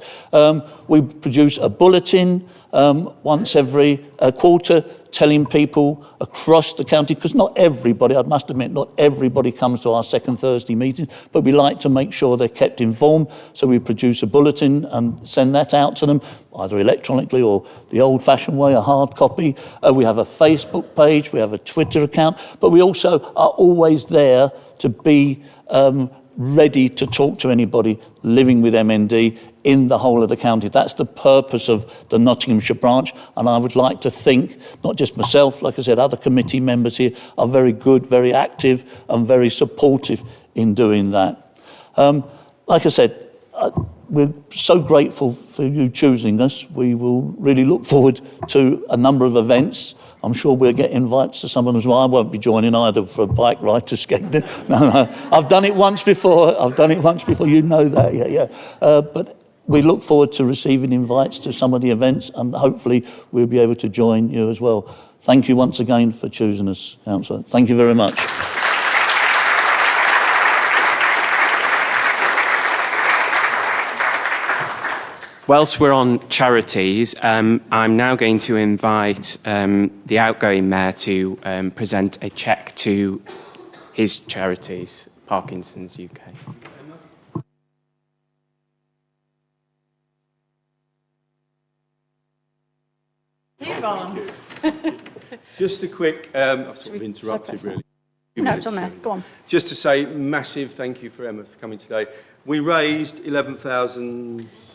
We produce a bulletin once every quarter, telling people across the county, because not everybody, I must admit, not everybody comes to our second Thursday meetings, but we like to make sure they're kept informed. So we produce a bulletin and send that out to them, either electronically or the old-fashioned way, a hard copy. We have a Facebook page, we have a Twitter account, but we also are always there to be ready to talk to anybody living with MND in the whole of the county. That's the purpose of the Nottinghamshire branch, and I would like to think, not just myself, like I said, other committee members here are very good, very active and very supportive in doing that. Like I said, we're so grateful for you choosing us. We will really look forward to a number of events. I'm sure we'll get invites to some of them as well. I won't be joining either for a bike ride to Gedling. No. I've done it once before. You know that, yeah. But we look forward to receiving invites to some of the events, and hopefully we'll be able to join you as well. Thank you once again for choosing us, Councillor. Thank you very much. Whilst we're on charities, I'm now going to invite the outgoing mayor to present a cheque to his charities, Parkinson's UK. Just a quick, I've sort of interrupted really. No, it's on there. Go on. Just to say massive thank you for Emma for coming today. We raised 11,650.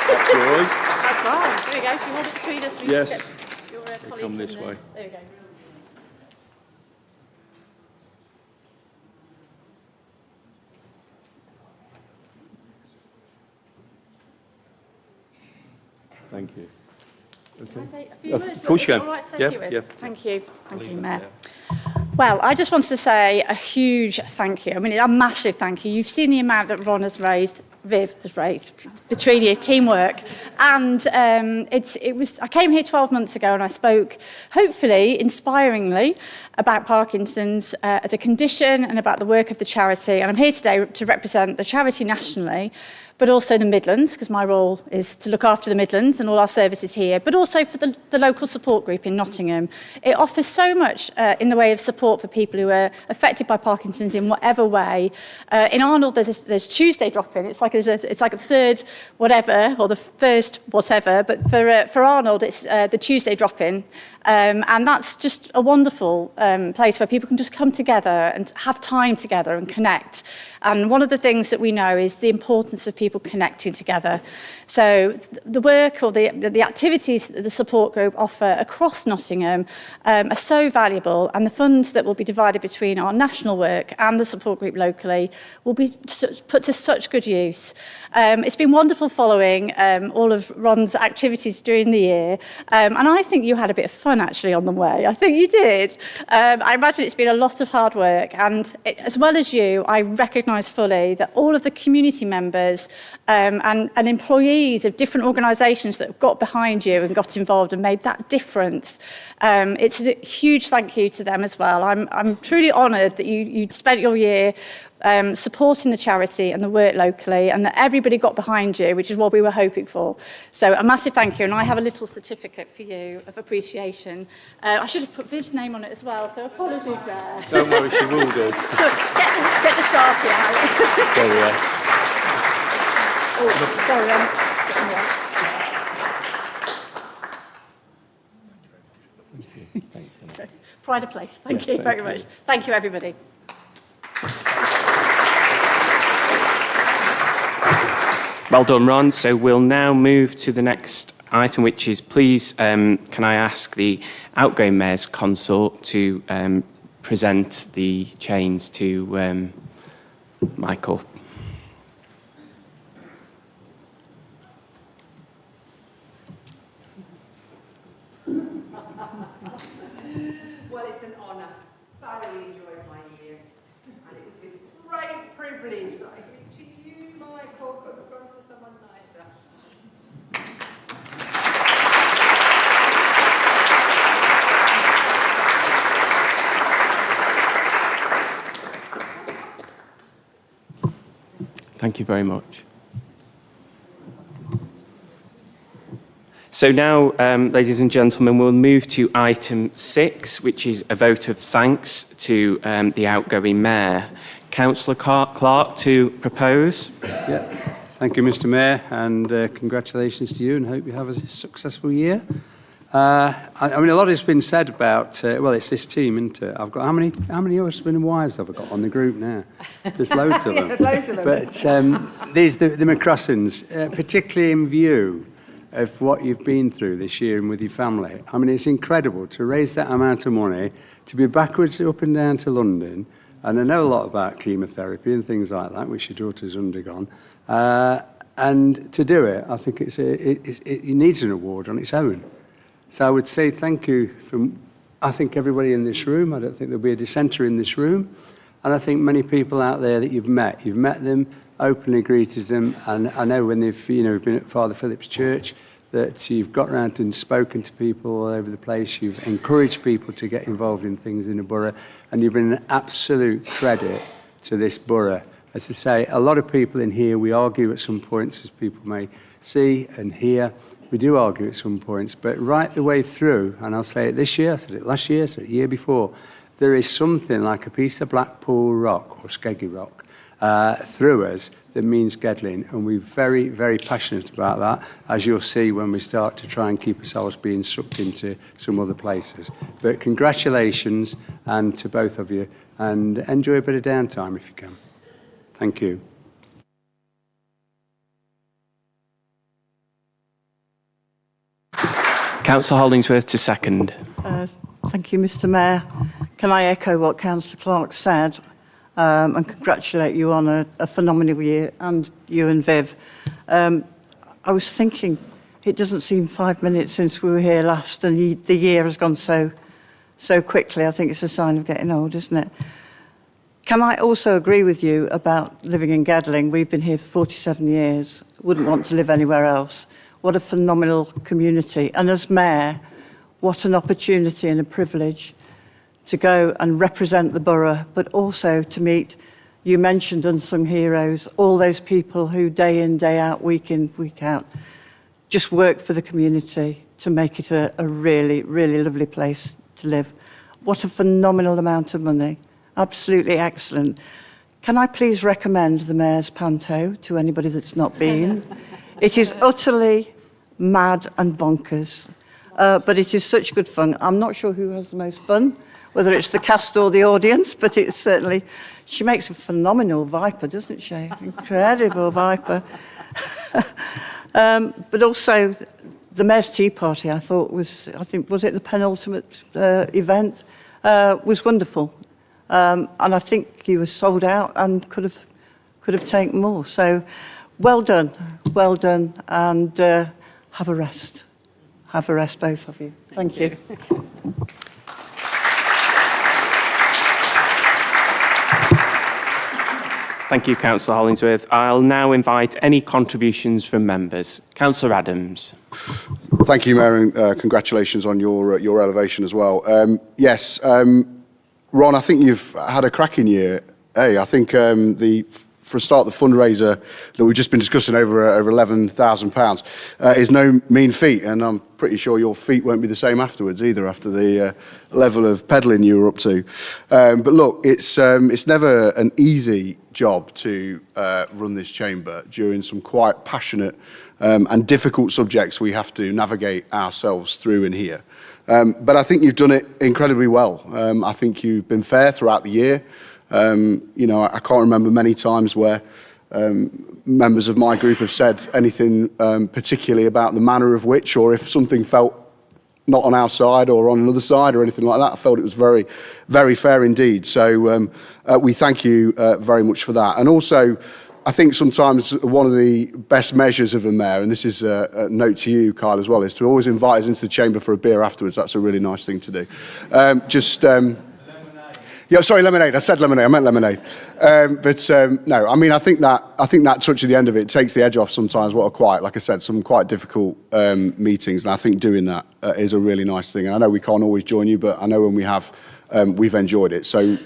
That's yours. That's fine. There we go. If you hold it between us, we Yes. can get your colleague Come this way. There we go. Thank you. Can I Okay. say a few Of words? course you Is it can. all right to say Yeah, a few words? yeah. Thank you. Thank you, Mayor. Well, I just wanted to say a huge thank you. I mean, a massive thank you. You've seen the amount that Ron has raised, Viv has raised, between you, teamwork. And I came here 12 months ago and I spoke, hopefully, inspiringly, about Parkinson's as a condition and about the work of the charity. And I'm here today to represent the charity nationally, but also the Midlands, because my role is to look after the Midlands and all our services here, but also for the local support group in Nottingham. It offers so much in the way of support for people who are affected by Parkinson's in whatever way. In Arnold, there's Tuesday drop-in. It's like a third whatever, or the first whatever, but for Arnold, it's the Tuesday drop-in. And that's just a wonderful place where people can just come together and have time together and connect. And one of the things that we know is the importance of people connecting together. So the work or the activities that the support group offer across Nottingham are so valuable, and the funds that will be divided between our national work and the support group locally will be put to such good use. It's been wonderful following all of Ron's activities during the year, and I think you had a bit of fun actually on the way. I think you did. I imagine it's been a lot of hard work, and as well as you, I recognise fully that all of the community members and employees of different organisations that have got behind you and got involved and made that difference. It's a huge thank you to them as well. I'm truly honoured that you spent your year supporting the charity and the work locally, and that everybody got behind you, which is what we were hoping for. So a massive thank you, and I have a little certificate for you of appreciation. I should have put Viv's name on it as well, so apologies there. Don't worry, she will do. So get the Sharpie out. There we are. Oh, sorry, I'm getting wet. Pride of place. Thank you very much. Thank you, everybody. Well done, Ron. So we'll now move to the next item, which is, please, can I ask the outgoing mayor's consort to present the chains to Michael. Well, it's an honour. Thoroughly enjoyed my year. And it was with great privilege that I give it to you, Michael. Could have gone to someone nicer. Thank you very much. So now, ladies and gentlemen, we'll move to item 6, which is a vote of thanks to the outgoing mayor. Councillor Clark to propose. Yeah. Thank you, Mr. Mayor, and congratulations to you, and hope you have a successful year. I mean, a lot has been said about, well, it's this team, isn't it? I've got, how many husband and wives have I got on the group now? There's loads of them. There's loads of them. But these, the McCrossans, particularly in view of what you've been through this year and with your family. I mean, it's incredible to raise that amount of money, to be backwards up and down to London, and I know a lot about chemotherapy and things like that, which your daughter's undergone, and to do it, I think it needs an award on its own. So I would say thank you from, I think, everybody in this room. I don't think there'll be a dissenter in this room. And I think many people out there that you've met them, openly greeted them. And I know when they've, been at Father Philip's church, that you've got around and spoken to people all over the place. You've encouraged people to get involved in things in the borough. And you've been an absolute credit to this borough. As I say, a lot of people in here, we argue at some points, as people may see and hear. We do argue at some points, but right the way through, and I'll say it this year, I said it last year, I said it the year before, there is something like a piece of Blackpool rock or Skeggy rock through us that means Gedling, and we're very, very passionate about that, as you'll see when we start to try and keep ourselves being sucked into some other places. But congratulations and to both of you, and enjoy a bit of downtime if you can. Thank you. Councillor Holdingsworth to second. Thank you, Mr. Mayor. Can I echo what Councillor Clark said and congratulate you on a phenomenal year, and you and Viv. I was thinking, it doesn't seem 5 minutes since we were here last, and the year has gone so quickly. I think it's a sign of getting old, isn't it? Can I also agree with you about living in Gedling? We've been here for 47 years. Wouldn't want to live anywhere else. What a phenomenal community. And as Mayor, what an opportunity and a privilege to go and represent the borough, but also to meet, you mentioned unsung heroes, all those people who day in, day out, week in, week out, just work for the community to make it a really, really lovely place to live. What a phenomenal amount of money. Absolutely excellent. Can I please recommend the Mayor's Panto to anybody that's not been? It is utterly mad and bonkers, but it is such good fun. I'm not sure who has the most fun, whether it's the cast or the audience, but it's certainly, she makes a phenomenal viper, doesn't she? Incredible viper. But also, the Mayor's Tea Party, I was it the penultimate event, was wonderful. And I think you were sold out and could have taken more. So, well done, and have a rest. Have a rest, both of you. Thank you. Thank you, Councillor Hollingsworth. I'll now invite any contributions from members. Councillor Adams. Thank you, Mayor, and congratulations on your elevation as well. Yes, Ron, I think you've had a cracking year. Hey, I think for a start, the fundraiser that we've just been discussing over £11,000 is no mean feat, and I'm pretty sure your feet won't be the same afterwards either, after the level of pedalling you were up to. But look, it's never an easy job to run this chamber during some quite passionate and difficult subjects we have to navigate ourselves through in here. But I think you've done it incredibly well. I think you've been fair throughout the year. I can't remember many times where members of my group have said anything particularly about the manner of which, or if something felt not on our side or on another side or anything like that. I felt it was very, very fair indeed. So we thank you very much for that. And also, I think sometimes one of the best measures of a mayor, and this is a note to you, Kyle, as well, is to always invite us into the chamber for a beer afterwards. That's a really nice thing to do. Yeah, sorry, lemonade. I said lemonade. I meant lemonade. No, I mean, I think that touch at the end of it takes the edge off sometimes. What are quite, like I said, some quite difficult meetings, and I think doing that is a really nice thing. And I know we can't always join you, but I know when we have, we've enjoyed it. So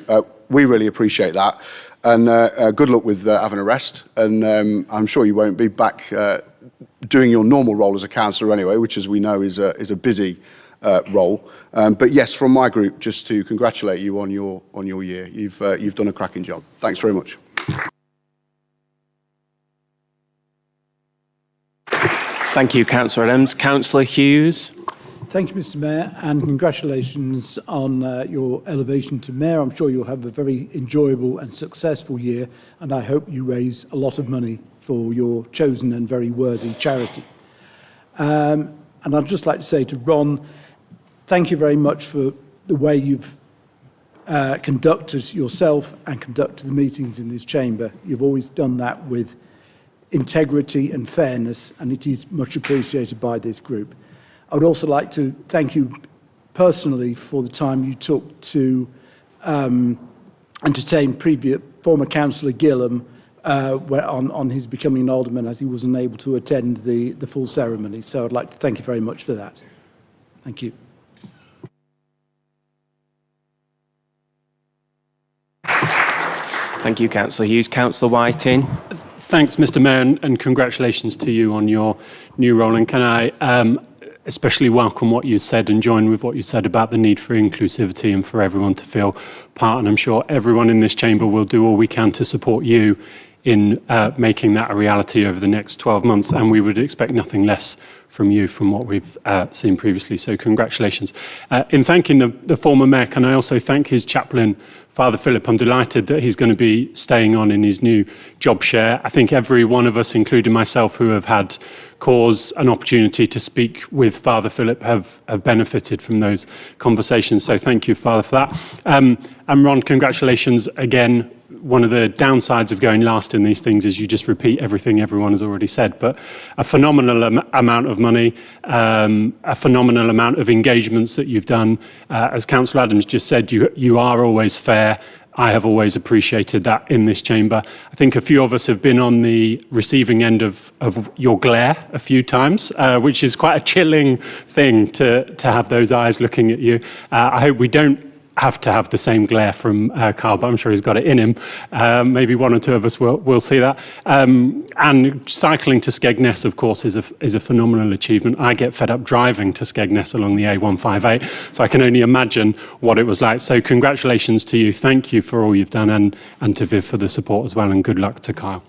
we really appreciate that. And good luck with having a rest. And I'm sure you won't be back doing your normal role as a councillor anyway, which, as we know, is a busy role. But yes, from my group, just to congratulate you on your year. You've done a cracking job. Thanks very much. Thank you, Councillor Adams. Councillor Hughes. Thank you, Mr Mayor, and congratulations on your elevation to Mayor. I'm sure you'll have a very enjoyable and successful year, and I hope you raise a lot of money for your chosen and very worthy charity. And I'd just like to say to Ron, thank you very much for the way you've conducted yourself and conducted the meetings in this chamber. You've always done that with integrity and fairness, and it is much appreciated by this group. I would also like to thank you personally for the time you took to entertain former Councillor Gillam on his becoming an alderman, as he was unable to attend the full ceremony. So I'd like to thank you very much for that. Thank you. Thank you, Councillor Hughes. Councillor Whiting. Thanks, Mr Mayor, and congratulations to you on your new role. And can I especially welcome what you said and join with what you said about the need for inclusivity and for everyone to feel part. And I'm sure everyone in this chamber will do all we can to support you in making that a reality over the next 12 months. And we would expect nothing less from you from what we've seen previously. So congratulations. In thanking the former mayor, can I also thank his chaplain, Father Philip? I'm delighted that he's going to be staying on in his new job share. I think every one of us, including myself, who have had cause and opportunity to speak with Father Philip have benefited from those conversations. So thank you, Father, for that. And Ron, congratulations again. One of the downsides of going last in these things is you just repeat everything everyone has already said, but a phenomenal amount of money, a phenomenal amount of engagements that you've done. As Councillor Adams just said, you are always fair. I have always appreciated that in this chamber. I think a few of us have been on the receiving end of your glare a few times, which is quite a chilling thing to have those eyes looking at you. I hope we don't have to have the same glare from Carl, but I'm sure he's got it in him. Maybe one or two of us will see that. And cycling to Skegness, of course, is a phenomenal achievement. I get fed up driving to Skegness along the A158, so I can only imagine what it was like. So congratulations to you. Thank you for all you've done, and to Viv for the support as well, and good luck to Kyle.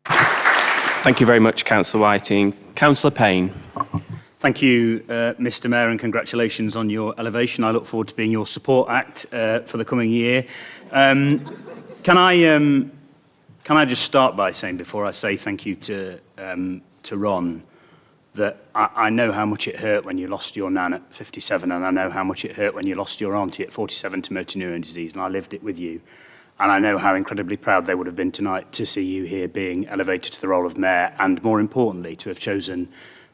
Thank you very much, Councillor Whiting. Councillor Payne. Thank you, Mr Mayor, and congratulations on your elevation. I look forward to being your support act for the coming year. Can I just start by saying, before I say thank you to Ron, that I know how much it hurt when you lost your nan at 57, and I know how much it hurt when you lost your auntie at 47 to motor neurone disease, and I lived it with you. And I know how incredibly proud they would have been tonight to see you here being elevated to the role of mayor, and more importantly, to have chosen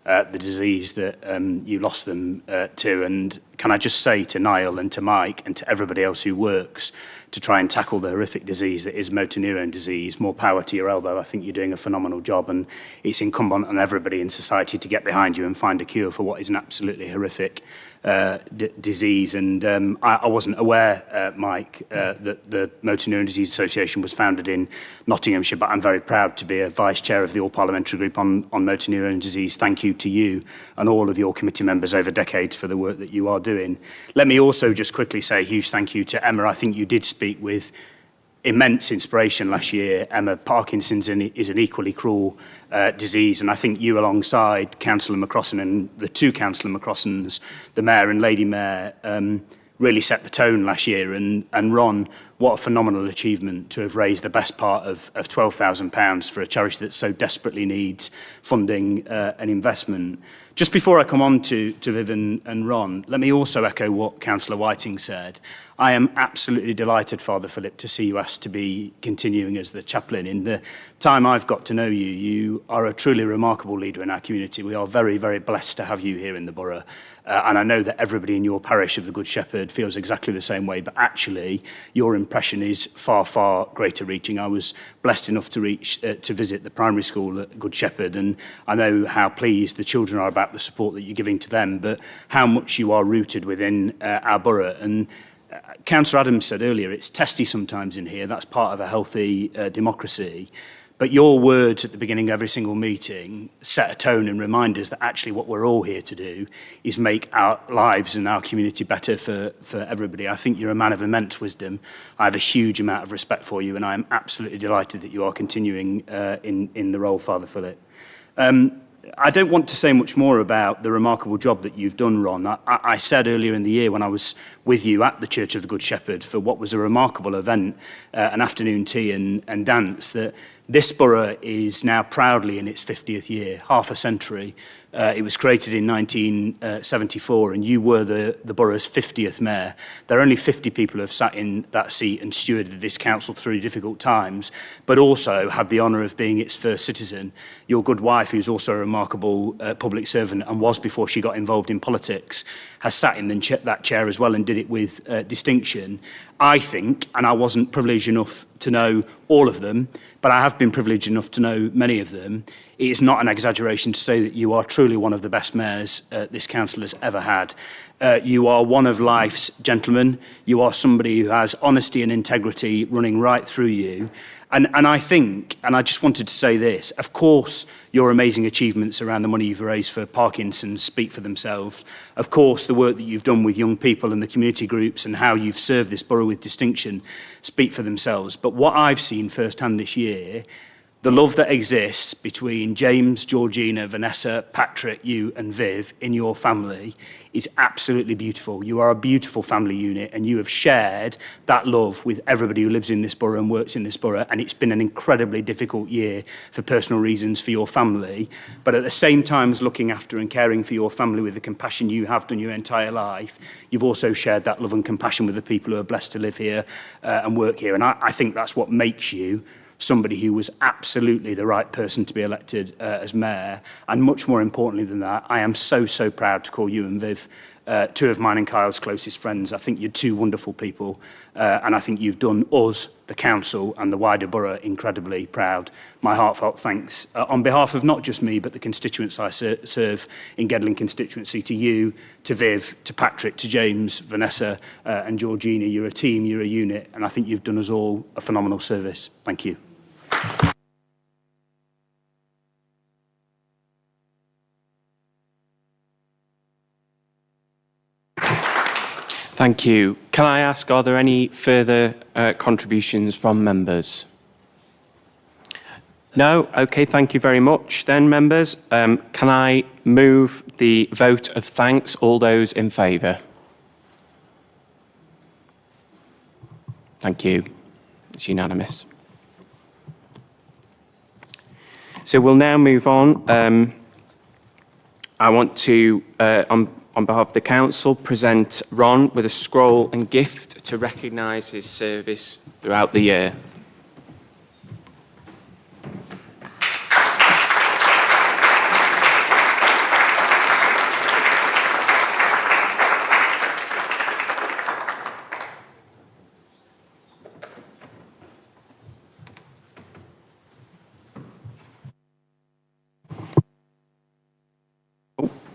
the disease that you lost them to. And can I just say to Niall and to Mike and to everybody else who works to try and tackle the horrific disease that is motor neurone disease, more power to your elbow. I think you're doing a phenomenal job, and it's incumbent on everybody in society to get behind you and find a cure for what is an absolutely horrific disease. And I wasn't aware, Mike, that the Motor Neurone Disease Association was founded in Nottinghamshire, but I'm very proud to be a vice chair of the All-Parliamentary Group on Motor Neurone Disease. Thank you to you and all of your committee members over decades for the work that you are doing. Let me also just quickly say a huge thank you to Emma. I think you did speak with immense inspiration last year. Emma, Parkinson's is an equally cruel disease, and I think you, alongside Councillor McCrossan and the two Councillor McCrossans, the Mayor and Lady Mayor, really set the tone last year. And Ron, what a phenomenal achievement to have raised the best part of £12,000 for a charity that so desperately needs funding and investment. Just before I come on to Viv and Ron, let me also echo what Councillor Whiting said. I am absolutely delighted, Father Philip, to see you asked to be continuing as the chaplain. In the time I've got to know you, you are a truly remarkable leader in our community. We are very, very blessed to have you here in the borough. And I know that everybody in your parish of the Good Shepherd feels exactly the same way, but actually your impression is far, far greater reaching. I was blessed enough to visit the primary school at Good Shepherd, and I know how pleased the children are about the support that you're giving to them, but how much you are rooted within our borough. And Councillor Adams said earlier, it's testy sometimes in here. That's part of a healthy democracy. But your words at the beginning of every single meeting set a tone and remind us that actually what we're all here to do is make our lives and our community better for everybody. I think you're a man of immense wisdom. I have a huge amount of respect for you, and I'm absolutely delighted that you are continuing in the role, Father Philip. I don't want to say much more about the remarkable job that you've done, Ron. I said earlier in the year when I was with you at the Church of the Good Shepherd for what was a remarkable event, an afternoon tea and dance, that this borough is now proudly in its 50th year, half a century. It was created in 1974, and you were the borough's 50th mayor. There are only 50 people who have sat in that seat and stewarded this council through difficult times, but also had the honour of being its first citizen. Your good wife, who's also a remarkable public servant and was before she got involved in politics, has sat in that chair as well and did it with distinction. I think, and I wasn't privileged enough to know all of them, but I have been privileged enough to know many of them, it is not an exaggeration to say that you are truly one of the best mayors this council has ever had. You are one of life's gentlemen. You are somebody who has honesty and integrity running right through you. And I think, and I just wanted to say this, of course, your amazing achievements around the money you've raised for Parkinson's speak for themselves. Of course, the work that you've done with young people and the community groups and how you've served this borough with distinction speak for themselves. But what I've seen firsthand this year, the love that exists between James, Georgina, Vanessa, Patrick, you and Viv in your family is absolutely beautiful. You are a beautiful family unit, and you have shared that love with everybody who lives in this borough and works in this borough, and it's been an incredibly difficult year for personal reasons for your family. But at the same time as looking after and caring for your family with the compassion you have done your entire life, you've also shared that love and compassion with the people who are blessed to live here and work here. And I think that's what makes you somebody who was absolutely the right person to be elected as mayor. And much more importantly than that, I am so, so proud to call you and Viv two of mine and Kyle's closest friends. I think you're two wonderful people, and I think you've done us, the council, and the wider borough incredibly proud. My heartfelt thanks on behalf of not just me, but the constituents I serve in Gedling constituency, to you, to Viv, to Patrick, to James, Vanessa, and Georgina. You're a team, you're a unit, and I think you've done us all a phenomenal service. Thank you. Thank you. Can I ask, are there any further contributions from members? No? Okay, thank you very much then, members. Can I move the vote of thanks? All those in favour? Thank you. It's unanimous. So we'll now move on. I want to, on behalf of the council, present Ron with a scroll and gift to recognise his service throughout the year.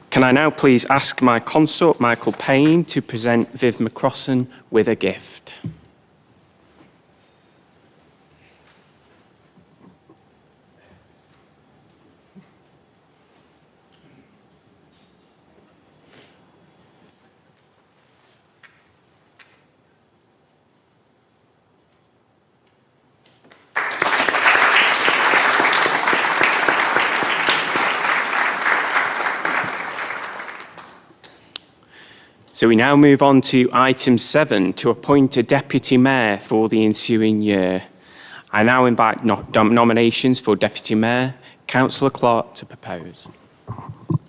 Can I now please ask my consort, Michael Payne, to present Viv McCrossan with a gift? So we now move on to item 7, to appoint a deputy mayor for the ensuing year. I now invite nominations for deputy mayor. Councillor Clark to propose.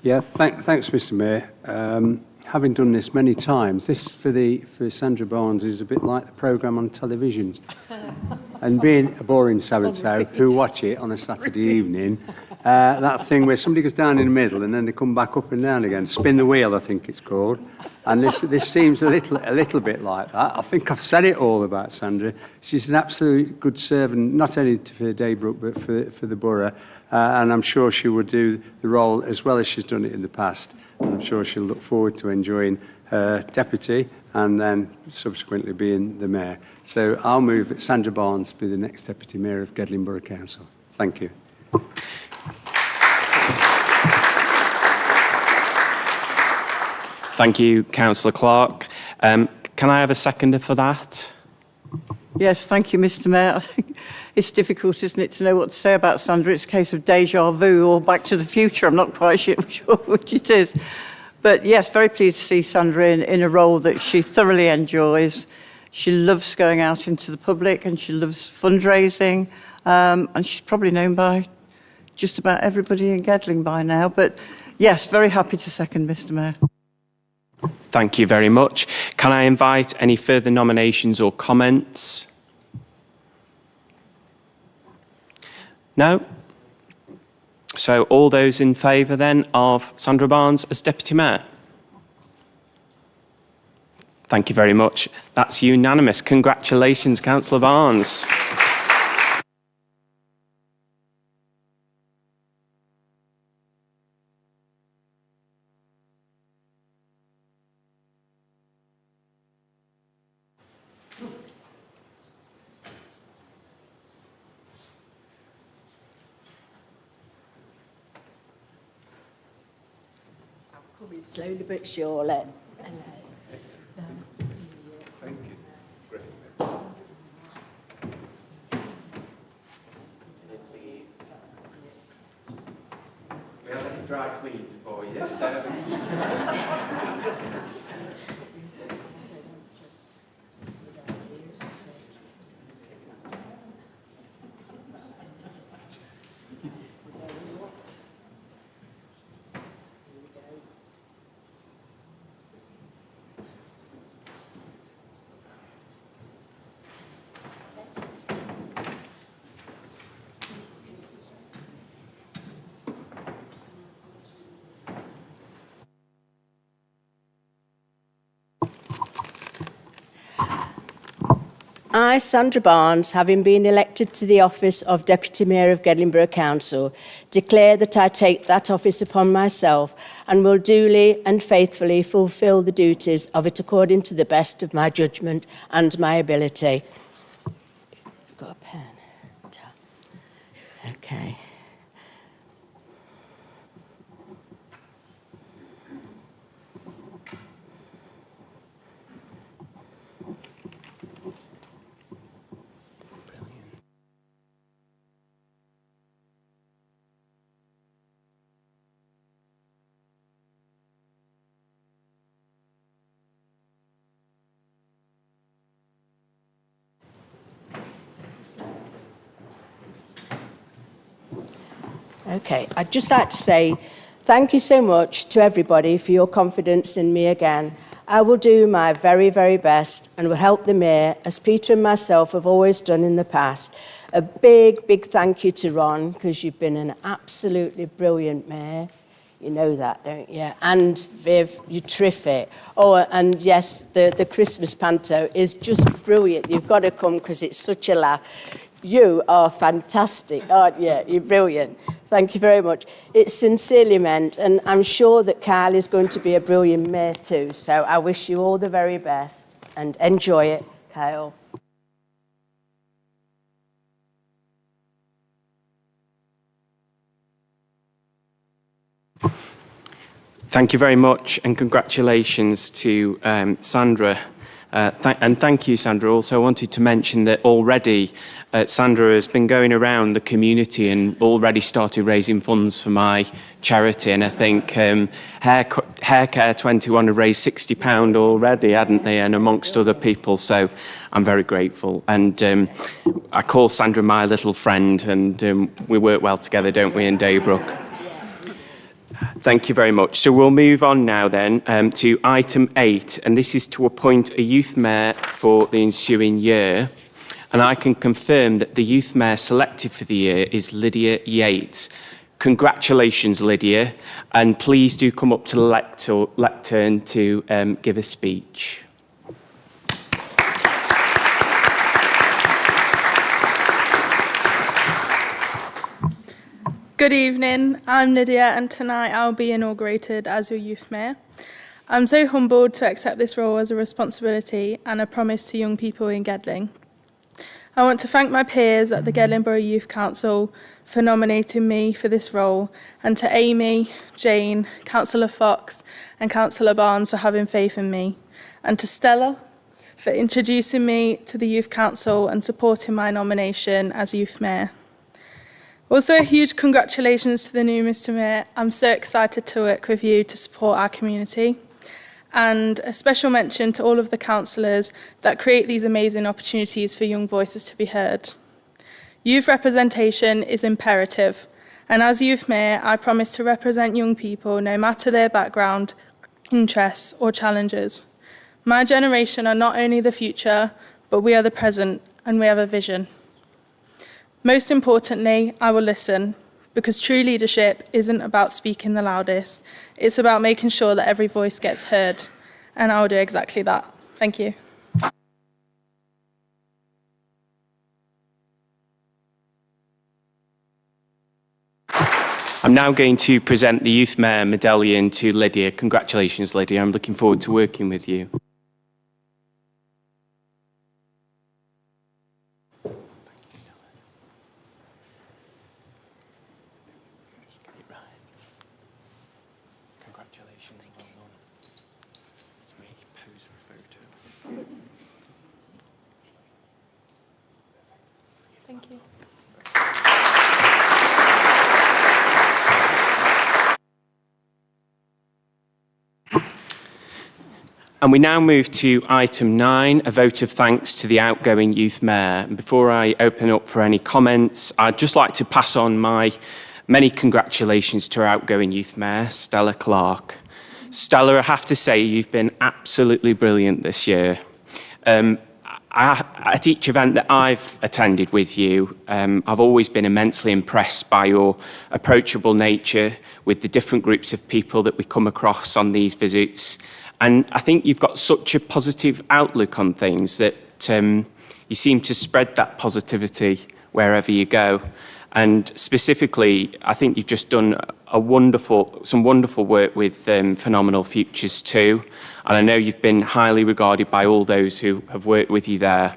Yeah, thanks, Mr. Mayor. Having done this many times, this for Sandra Barnes is a bit like the programme on television. And being a boring Sourdough who watch it on a Saturday evening, that thing where somebody goes down in the middle and then they come back up and down again, spin the wheel, I think it's called. And this seems a little bit like that. I think I've said it all about Sandra. She's an absolute good servant, not only for Daybrook, but for the borough. And I'm sure she will do the role as well as she's done it in the past. And I'm sure she'll look forward to enjoying her deputy and then subsequently being the mayor. So I'll move that Sandra Barnes be the next deputy mayor of Gedling Borough Council. Thank you. Thank you, Councillor Clark. Can I have a seconder for that? Yes, thank you, Mr. Mayor. I think it's difficult, isn't it, to know what to say about Sandra. It's a case of deja vu or Back to the Future. I'm not quite sure which it is. But yes, very pleased to see Sandra in a role that she thoroughly enjoys. She loves going out into the public and she loves fundraising. And she's probably known by just about everybody in Gedling by now. But yes, very happy to second, Mr. Mayor. Thank you very much. Can I invite any further nominations or comments? No? So all those in favour then of Sandra Barnes as Deputy Mayor? Thank you very much. That's unanimous. Congratulations, Councillor Barnes. Coming slowly but surely. Hello. Nice to see you. Thank you. Great. We have a dry clean for you, so... I, Sandra Barnes, having been elected to the office of Deputy Mayor of Gedling Borough Council, declare that I take that office upon myself and will duly and faithfully fulfil the duties of it according to the best of my judgment and my ability. Got a pen? Okay. Okay, I'd just like to say thank you so much to everybody for your confidence in me again. I will do my very, very best and will help the Mayor, as Peter and myself have always done in the past. A big, big thank you to Ron, because you've been an absolutely brilliant Mayor. You know that, don't you? And Viv, you're terrific. Oh, and yes, the Christmas panto is just brilliant. You've got to come because it's such a laugh. You are fantastic, aren't you? You're brilliant. Thank you very much. It's sincerely meant, and I'm sure that Kyle is going to be a brilliant mayor too. So I wish you all the very best and enjoy it, Kyle. Thank you very much, and congratulations to Sandra. And thank you, Sandra. Also, I wanted to mention that already Sandra has been going around the community and already started raising funds for my charity. And I think Haircare 21 have raised £60 already, hadn't they? And amongst other people. So I'm very grateful. And I call Sandra my little friend, and we work well together, don't we, in Daybrook? Thank you very much. So we'll move on now then to item 8, and this is to appoint a youth mayor for the ensuing year. And I can confirm that the youth mayor selected for the year is Lydia Yates. Congratulations, Lydia, and please do come up to the lectern to give a speech. Good evening, I'm Lydia and tonight I'll be inaugurated as your youth mayor. I'm so humbled to accept this role as a responsibility and a promise to young people in Gedling. I want to thank my peers at the Gedling Borough Youth Council for nominating me for this role, and to Amy, Jane, Councillor Fox and Councillor Barnes for having faith in me, and to Stella for introducing me to the Youth Council and supporting my nomination as Youth Mayor. Also, a huge congratulations to the new Mr Mayor. I'm so excited to work with you to support our community. And a special mention to all of the councillors that create these amazing opportunities for young voices to be heard. Youth representation is imperative, and as Youth Mayor, I promise to represent young people no matter their background, interests or challenges. My generation are not only the future, but we are the present, and we have a vision. Most importantly, I will listen, because true leadership isn't about speaking the loudest, it's about making sure that every voice gets heard, and I will do exactly that. Thank you. I'm now going to present the Youth Mayor medallion to Lydia. Congratulations, Lydia. I'm looking forward to working with you. Thank you. And we now move to item 9, a vote of thanks to the outgoing Youth Mayor. And before I open up for any comments, I'd just like to pass on my many congratulations to our outgoing Youth Mayor, Stella Clark. Stella, I have to say, you've been absolutely brilliant this year. At each event that I've attended with you, I've always been immensely impressed by your approachable nature with the different groups of people that we come across on these visits. And I think you've got such a positive outlook on things that you seem to spread that positivity wherever you go. And specifically, I think you've just done some wonderful work with Phenomenal Futures too. And I know you've been highly regarded by all those who have worked with you there.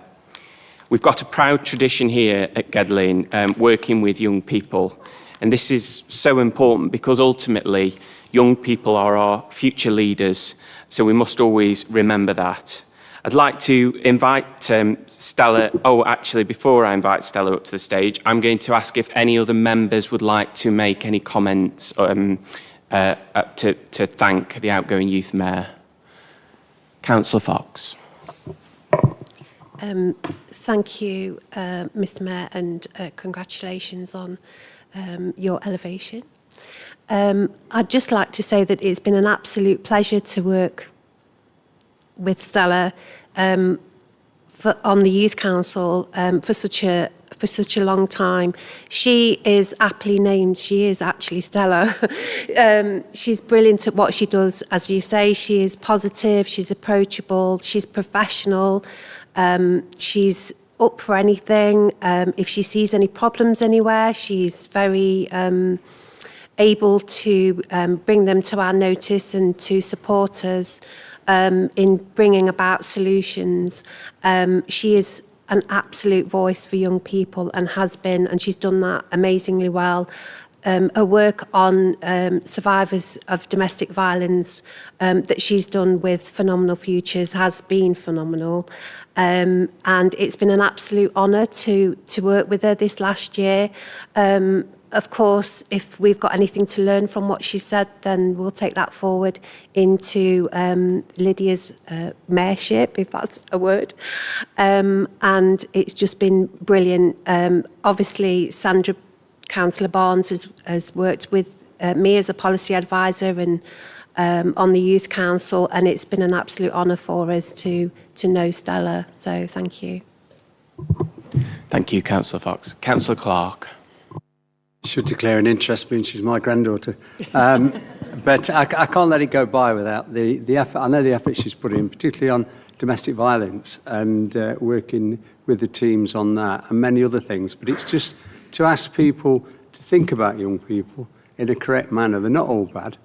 We've got a proud tradition here at Gedling, working with young people. And this is so important because ultimately, young people are our future leaders. So we must always remember that. I'd like to invite Stella. Oh, actually, before I invite Stella up to the stage, I'm going to ask if any other members would like to make any comments to thank the outgoing Youth Mayor. Councillor Fox. Thank you, Mr Mayor, and congratulations on your elevation. I'd just like to say that it's been an absolute pleasure to work with Stella on the Youth Council for such a long time. She is aptly named. She is actually Stella. She's brilliant at what she does. As you say, she is positive, she's approachable, she's professional, she's up for anything. If she sees any problems anywhere, she's very able to bring them to our notice and to support us in bringing about solutions. She is an absolute voice for young people and has been, and she's done that amazingly well. Her work on survivors of domestic violence that she's done with Phenomenal Futures has been phenomenal. And it's been an absolute honour to work with her this last year. Of course, if we've got anything to learn from what she said, then we'll take that forward into Lydia's mayorship, if that's a word. And it's just been brilliant. Obviously, Councillor Barnes has worked with me as a policy advisor and on the Youth Council, and it's been an absolute honour for us to know Stella. So thank you. Thank you, Councillor Fox. Councillor Clark. Should declare an interest, being she's my granddaughter. But I can't let it go by without the effort. I know the effort she's put in, particularly on domestic violence and working with the teams on that and many other things. But it's just to ask people to think about young people in a correct manner. They're not all bad.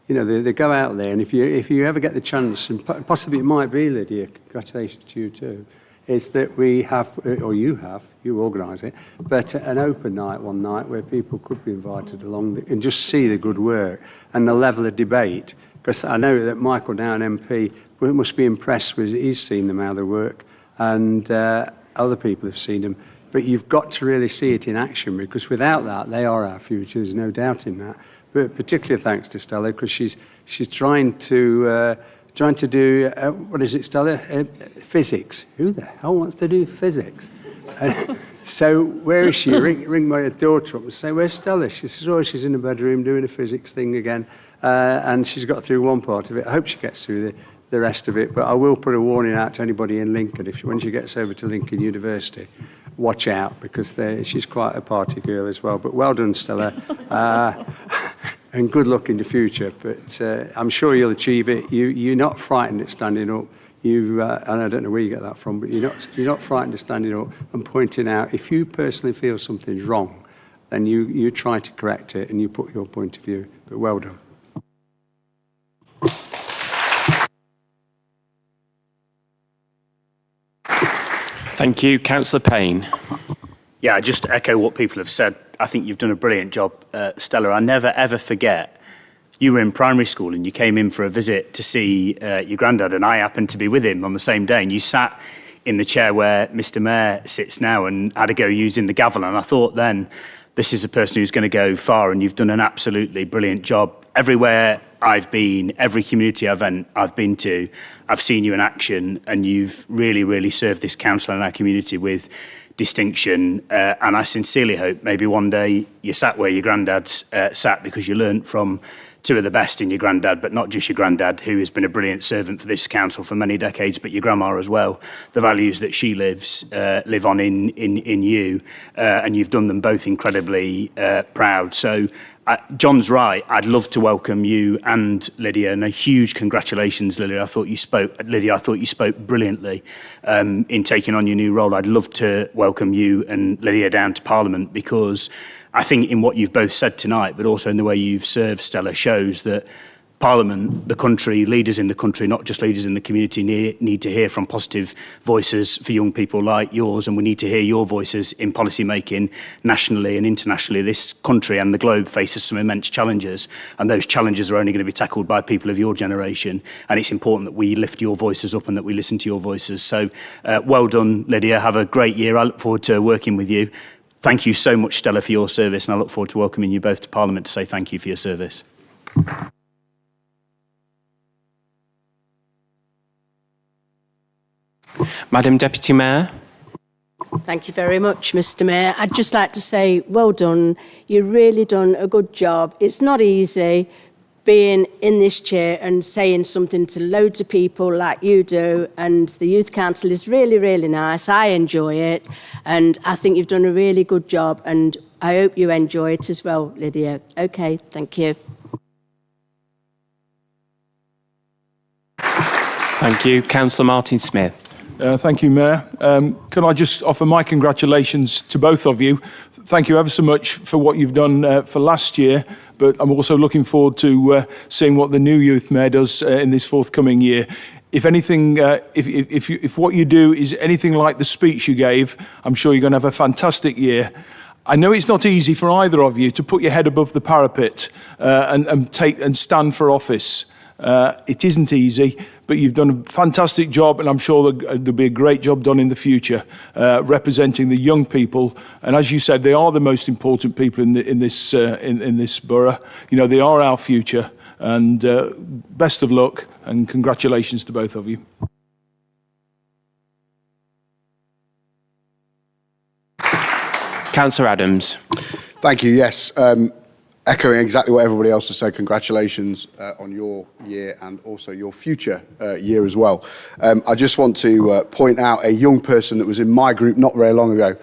You know, they go out there, and if you ever get the chance, and possibly it might be, Lydia, congratulations to you too, is that we have, or you organise it, but an open night one night where people could be invited along and just see the good work and the level of debate. Because I know that Michael Down MP must be impressed with, he's seen them how they work, and other people have seen them. But you've got to really see it in action, because without that, they are our future. There's no doubt in that. But particularly thanks to Stella, because she's trying to do what is it, Stella? Physics. Who the hell wants to do physics? So where is she? Ring my daughter up and say, "Where's Stella?" She says, "Oh, she's in the bedroom doing a physics thing again," and she's got through one part of it. I hope she gets through the rest of it. But I will put a warning out to anybody in Lincoln when she gets over to Lincoln University. Watch out, because she's quite a party girl as well. But well done, Stella, and good luck in the future. But I'm sure you'll achieve it. You're not frightened at standing up. And I don't know where you get that from, but you're not frightened of standing up and pointing out. If you personally feel something's wrong, then you try to correct it and you put your point of view. But well done. Thank you. Councillor Payne. Yeah, I just echo what people have said. I think you've done a brilliant job, Stella. I never, ever forget, you were in primary school and you came in for a visit to see your granddad, and I happened to be with him on the same day, and you sat in the chair where Mr Mayor sits now and had a go using the gavel, and I thought then, this is a person who's going to go far, and you've done an absolutely brilliant job. Everywhere I've been, every community event I've been to, I've seen you in action, and you've really, really served this council and our community with distinction, and I sincerely hope maybe one day you sat where your granddad's sat, because you learnt from two of the best in your granddad, but not just your granddad, who has been a brilliant servant for this council for many decades, but your grandma as well. The values that she live on in you, and you've done them both incredibly proud. So John's right. I'd love to welcome you and Lydia, and a huge congratulations, Lydia. I thought you spoke brilliantly in taking on your new role. I'd love to welcome you and Lydia down to Parliament, because I think in what you've both said tonight, but also in the way you've served, Stella, shows that Parliament, the country, leaders in the country, not just leaders in the community, need to hear from positive voices for young people like yours, and we need to hear your voices in policy making nationally and internationally. This country and the globe faces some immense challenges, and those challenges are only going to be tackled by people of your generation, and it's important that we lift your voices up and that we listen to your voices. So well done, Lydia. Have a great year. I look forward to working with you. Thank you so much, Stella, for your service, and I look forward to welcoming you both to Parliament to say thank you for your service. Madam Deputy Mayor. Thank you very much, Mr Mayor. I'd just like to say, well done. You've really done a good job. It's not easy being in this chair and saying something to loads of people like you do, and the Youth Council is really, really nice. I enjoy it, and I think you've done a really good job, and I hope you enjoy it as well, Lydia. Okay, thank you. Thank you. Councillor Martin Smith. Thank you, Mayor. Can I just offer my congratulations to both of you. Thank you ever so much for what you've done for last year, but I'm also looking forward to seeing what the new Youth Mayor does in this forthcoming year. If anything, if what you do is anything like the speech you gave, I'm sure you're going to have a fantastic year. I know it's not easy for either of you to put your head above the parapet and stand for office. It isn't easy, but you've done a fantastic job, and I'm sure there'll be a great job done in the future representing the young people. And as you said, they are the most important people in this borough. You know, they are our future. And best of luck and congratulations to both of you. Councillor Adams. Thank you. Yes. Echoing exactly what everybody else has said, congratulations on your year and also your future year as well. I just want to point out a young person that was in my group not very long ago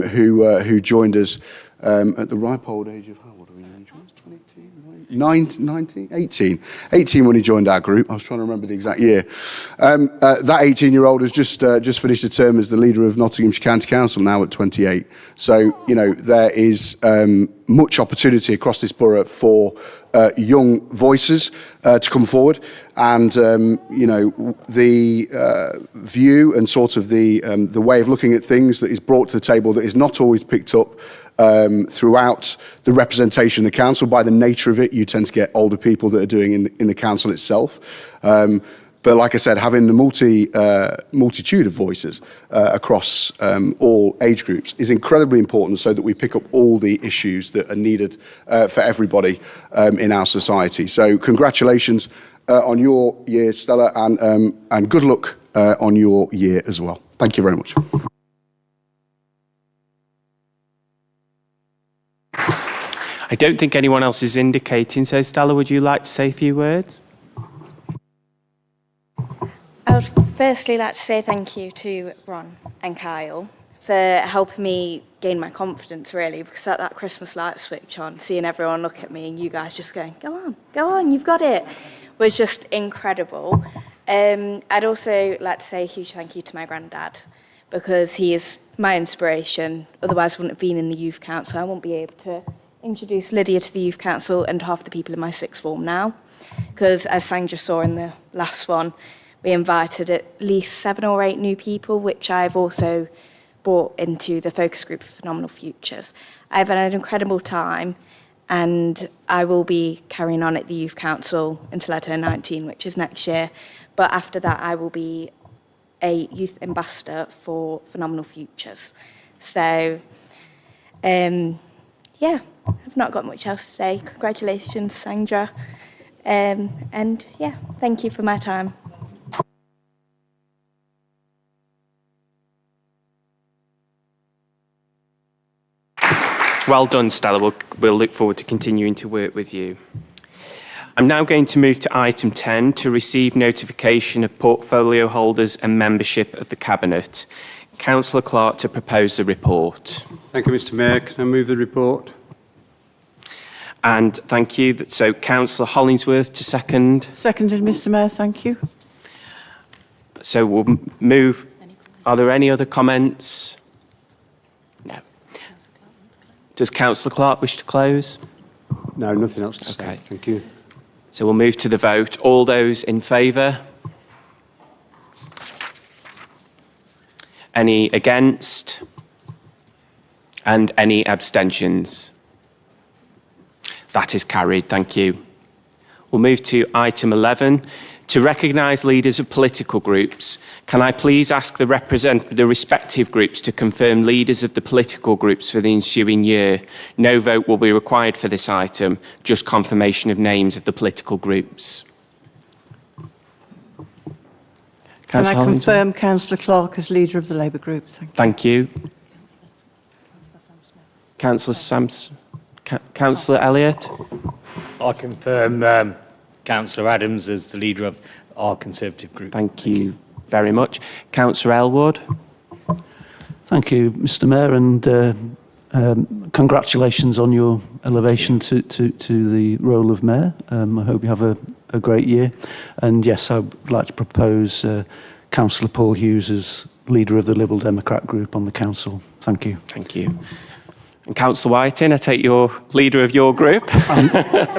who joined us at the ripe old age of, how old are we now? 18 when he joined our group. I was trying to remember the exact year. That 18-year-old has just finished a term as the leader of Nottinghamshire County Council, now at 28. So, you know, there is much opportunity across this borough for young voices to come forward, and you know, the view and sort of the way of looking at things that is brought to the table that is not always picked up throughout the representation of the council. By the nature of it, you tend to get older people that are doing in the council itself. But like I said, having the multitude of voices across all age groups is incredibly important, so that we pick up all the issues that are needed for everybody in our society. So congratulations on your year, Stella, and good luck on your year as well. Thank you very much. I don't think anyone else is indicating, so Stella, would you like to say a few words? I would firstly like to say thank you to Ron and Kyle for helping me gain my confidence, really, because at that Christmas light switch on, seeing everyone look at me and you guys just going, go on, you've got it, was just incredible. I'd also like to say a huge thank you to my granddad, because he is my inspiration. Otherwise, I wouldn't have been in the youth council. I wouldn't be able to introduce Lydia to the youth council and half the people in my sixth form now, because as Sandra saw in the last one, we invited at least 7 or 8 new people, which I've also brought into the focus group for Phenomenal Futures. I've had an incredible time, and I will be carrying on at the Youth Council until I turn 19, which is next year. But after that, I will be a youth ambassador for Phenomenal Futures. So, yeah, I've not got much else to say. Congratulations, Sandra. And yeah, thank you for my time. Well done, Stella. We'll look forward to continuing to work with you. I'm now going to move to item 10, to receive notification of portfolio holders and membership of the Cabinet. Councillor Clark to propose the report. Thank you, Mr Mayor. Can I move the report? And thank you. So Councillor Hollingsworth to second. Seconded, Mr Mayor, thank you. So we'll move. Are there any other comments? No. Does Councillor Clark wish to close? No, nothing else to say. Thank you. So we'll move to the vote. All those in favour? Any against? And any abstentions? That is carried. Thank you. We'll move to item 11. To recognise leaders of political groups, can I please ask the respective groups to confirm leaders of the political groups for the ensuing year? No vote will be required for this item, just confirmation of names of the political groups. Can I confirm Councillor Clark as leader of the Labour group? Thank you. Councillor Sams, Councillor Elliott. I confirm Councillor Adams as the leader of our Conservative group. Thank you very much. Councillor Elwood. Thank you, Mr Mayor, and congratulations on your elevation to the role of Mayor. I hope you have a great year. And yes, I would like to propose Councillor Paul Hughes as leader of the Liberal Democrat group on the council. Thank you. Thank you. And Councillor Whiting, I take you're leader of your group. I'm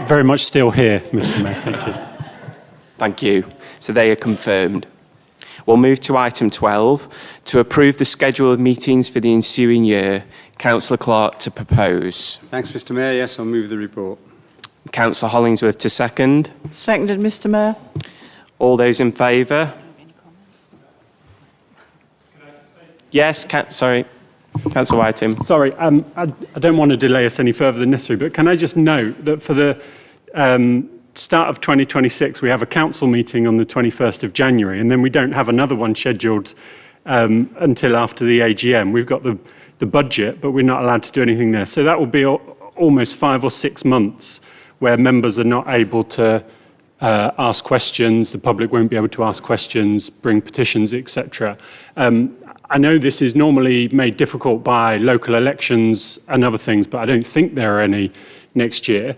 very much still here, Mr Mayor. Thank you. Thank you. So they are confirmed. We'll move to item 12, to approve the schedule of meetings for the ensuing year. Councillor Clark to propose. Thanks, Mr Mayor. Yes, I'll move the report. Councillor Hollingsworth to second. Seconded, Mr Mayor. All those in favour? Yes, sorry. Councillor Whiting. Sorry, I don't want to delay us any further than necessary, but can I just note that for the start of 2026, we have a council meeting on the 21st of January, and then we don't have another one scheduled until after the AGM. We've got the budget, but we're not allowed to do anything there. So that will be almost 5 or 6 months where members are not able to ask questions, the public won't be able to ask questions, bring petitions, etc. I know this is normally made difficult by local elections and other things, but I don't think there are any next year.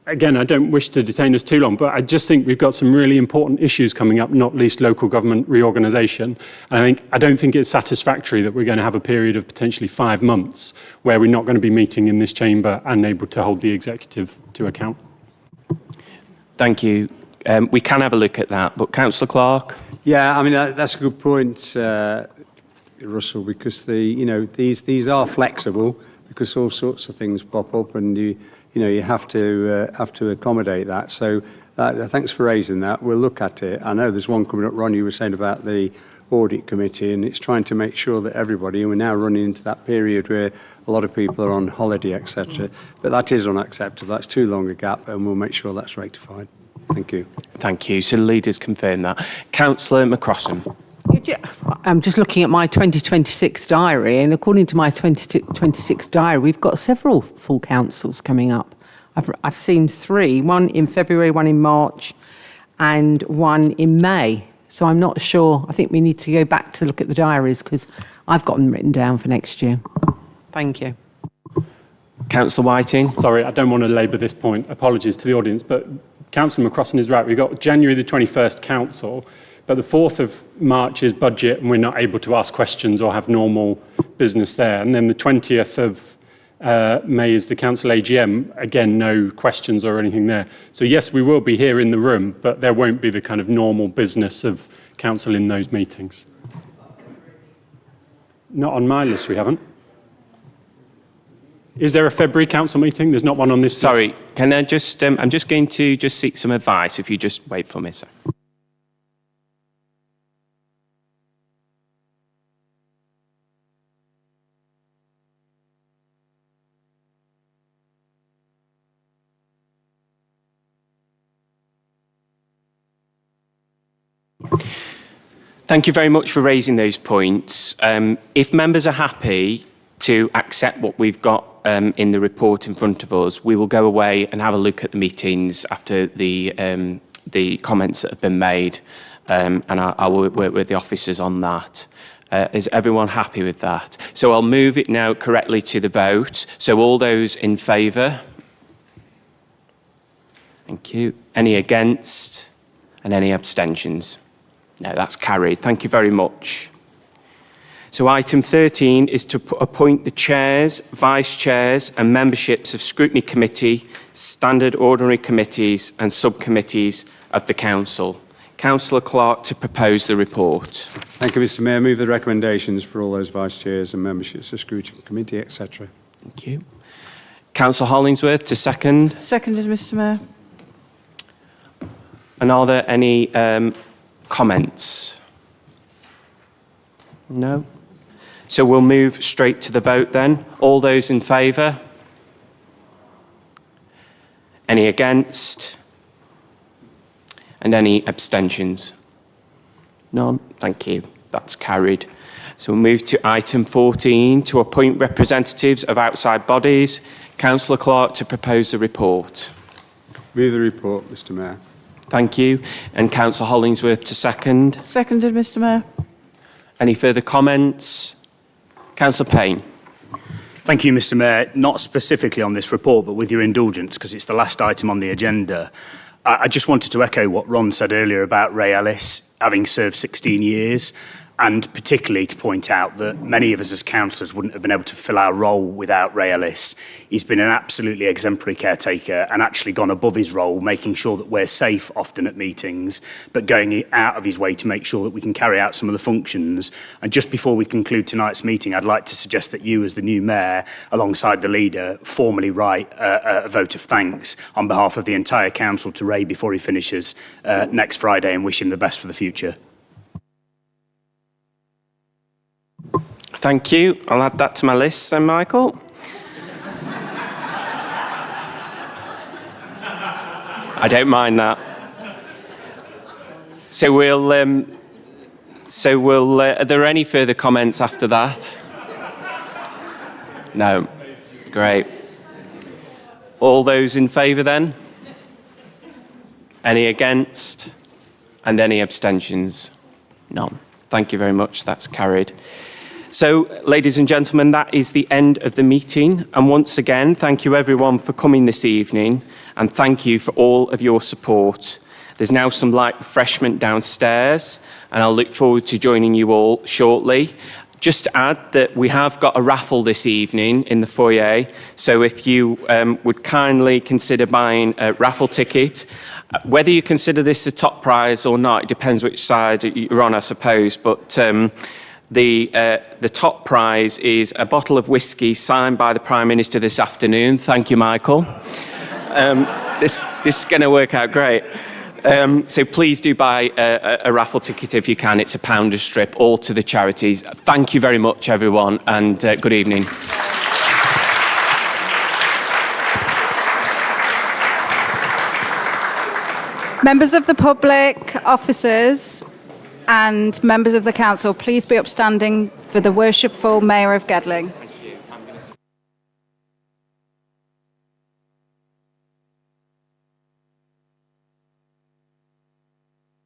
again, I don't wish to detain us too long, but I just think we've got some really important issues coming up, not least local government reorganisation. And I don't think it's satisfactory that we're going to have a period of potentially 5 months where we're not going to be meeting in this chamber and able to hold the executive to account. Thank you. We can have a look at that, but Councillor Clark? Yeah, I mean, that's a good point, Russell, because these are flexible because all sorts of things pop up and you have to accommodate that. So thanks for raising that. We'll look at it. I know there's one coming up, Ron, you were saying about the audit committee, and it's trying to make sure that everybody, and we're now running into that period where a lot of people are on holiday, etc. But that is unacceptable. That's too long a gap, and we'll make sure that's rectified. Thank you. Thank you. So the leaders confirm that. Councillor McCrossan. I'm just looking at my 2026 diary, and according to my 2026 diary, we've got several full councils coming up. I've seen 3, one in February, one in March, and one in May. So I'm not sure. I think we need to go back to look at the diaries because I've got them written down for next year. Thank you. Councillor Whiting. Sorry, I don't want to labour this point. Apologies to the audience, but Councillor McCrossan is right. We've got January the 21st council, but the 4th of March is budget and we're not able to ask questions or have normal business there. And then the 20th of May is the council AGM. Again, no questions or anything there. So yes, we will be here in the room, but there won't be the kind of normal business of council in those meetings. Not on my list, we haven't. Is there a February council meeting? There's not one on this. Sorry, can I just, I'm just going to just seek some advice if you just wait for me, sir. Thank you very much for raising those points. If members are happy to accept what we've got in the report in front of us, we will go away and have a look at the meetings after the comments that have been made, and I will work with the officers on that. Is everyone happy with that? So I'll move it now correctly to the vote. So all those in favour? Thank you. Any against? And any abstentions? No, that's carried. Thank you very much. So item 13 is to appoint the chairs, vice chairs and memberships of scrutiny committee, standard ordinary committees and subcommittees of the council. Councillor Clark to propose the report. Thank you, Mr. Mayor. Move the recommendations for all those vice chairs and memberships of scrutiny committee, etc. Thank you. Councillor Hollingsworth to second. Seconded, Mr. Mayor. And are there any comments? No? So we'll move straight to the vote then. All those in favour? Any against? And any abstentions? None? Thank you. That's carried. So we'll move to item 14, to appoint representatives of outside bodies. Councillor Clark to propose the report. Move the report, Mr. Mayor. Thank you. And Councillor Hollingsworth to second. Seconded, Mr. Mayor. Any further comments? Councillor Payne. Thank you, Mr. Mayor. Not specifically on this report, but with your indulgence, because it's the last item on the agenda. I just wanted to echo what Ron said earlier about Ray Ellis having served 16 years, and particularly to point out that many of us as councillors wouldn't have been able to fill our role without Ray Ellis. He's been an absolutely exemplary caretaker and actually gone above his role, making sure that we're safe often at meetings, but going out of his way to make sure that we can carry out some of the functions. And just before we conclude tonight's meeting, I'd like to suggest that you, as the new mayor, alongside the leader, formally write a vote of thanks on behalf of the entire council to Ray before he finishes next Friday, and wish him the best for the future. Thank you. I'll add that to my list then, Michael. I don't mind that. So we'll, are there any further comments after that? No. Great. All those in favour then? Any against? And any abstentions? None. Thank you very much. That's carried. So, ladies and gentlemen, that is the end of the meeting. And once again, thank you everyone for coming this evening. and thank you for all of your support. There's now some light refreshment downstairs, and I'll look forward to joining you all shortly. Just to add that we have got a raffle this evening in the foyer, so if you would kindly consider buying a raffle ticket. Whether you consider this the top prize or not, it depends which side you're on, I suppose, but the top prize is a bottle of whiskey signed by the Prime Minister this afternoon. Thank you, Michael. This is going to work out great. So please do buy a raffle ticket if you can. It's £1 a strip, all to the charities. Thank you very much, everyone, and good evening. Members of the public, officers and members of the council, please be upstanding for the Worshipful Mayor of Gedling.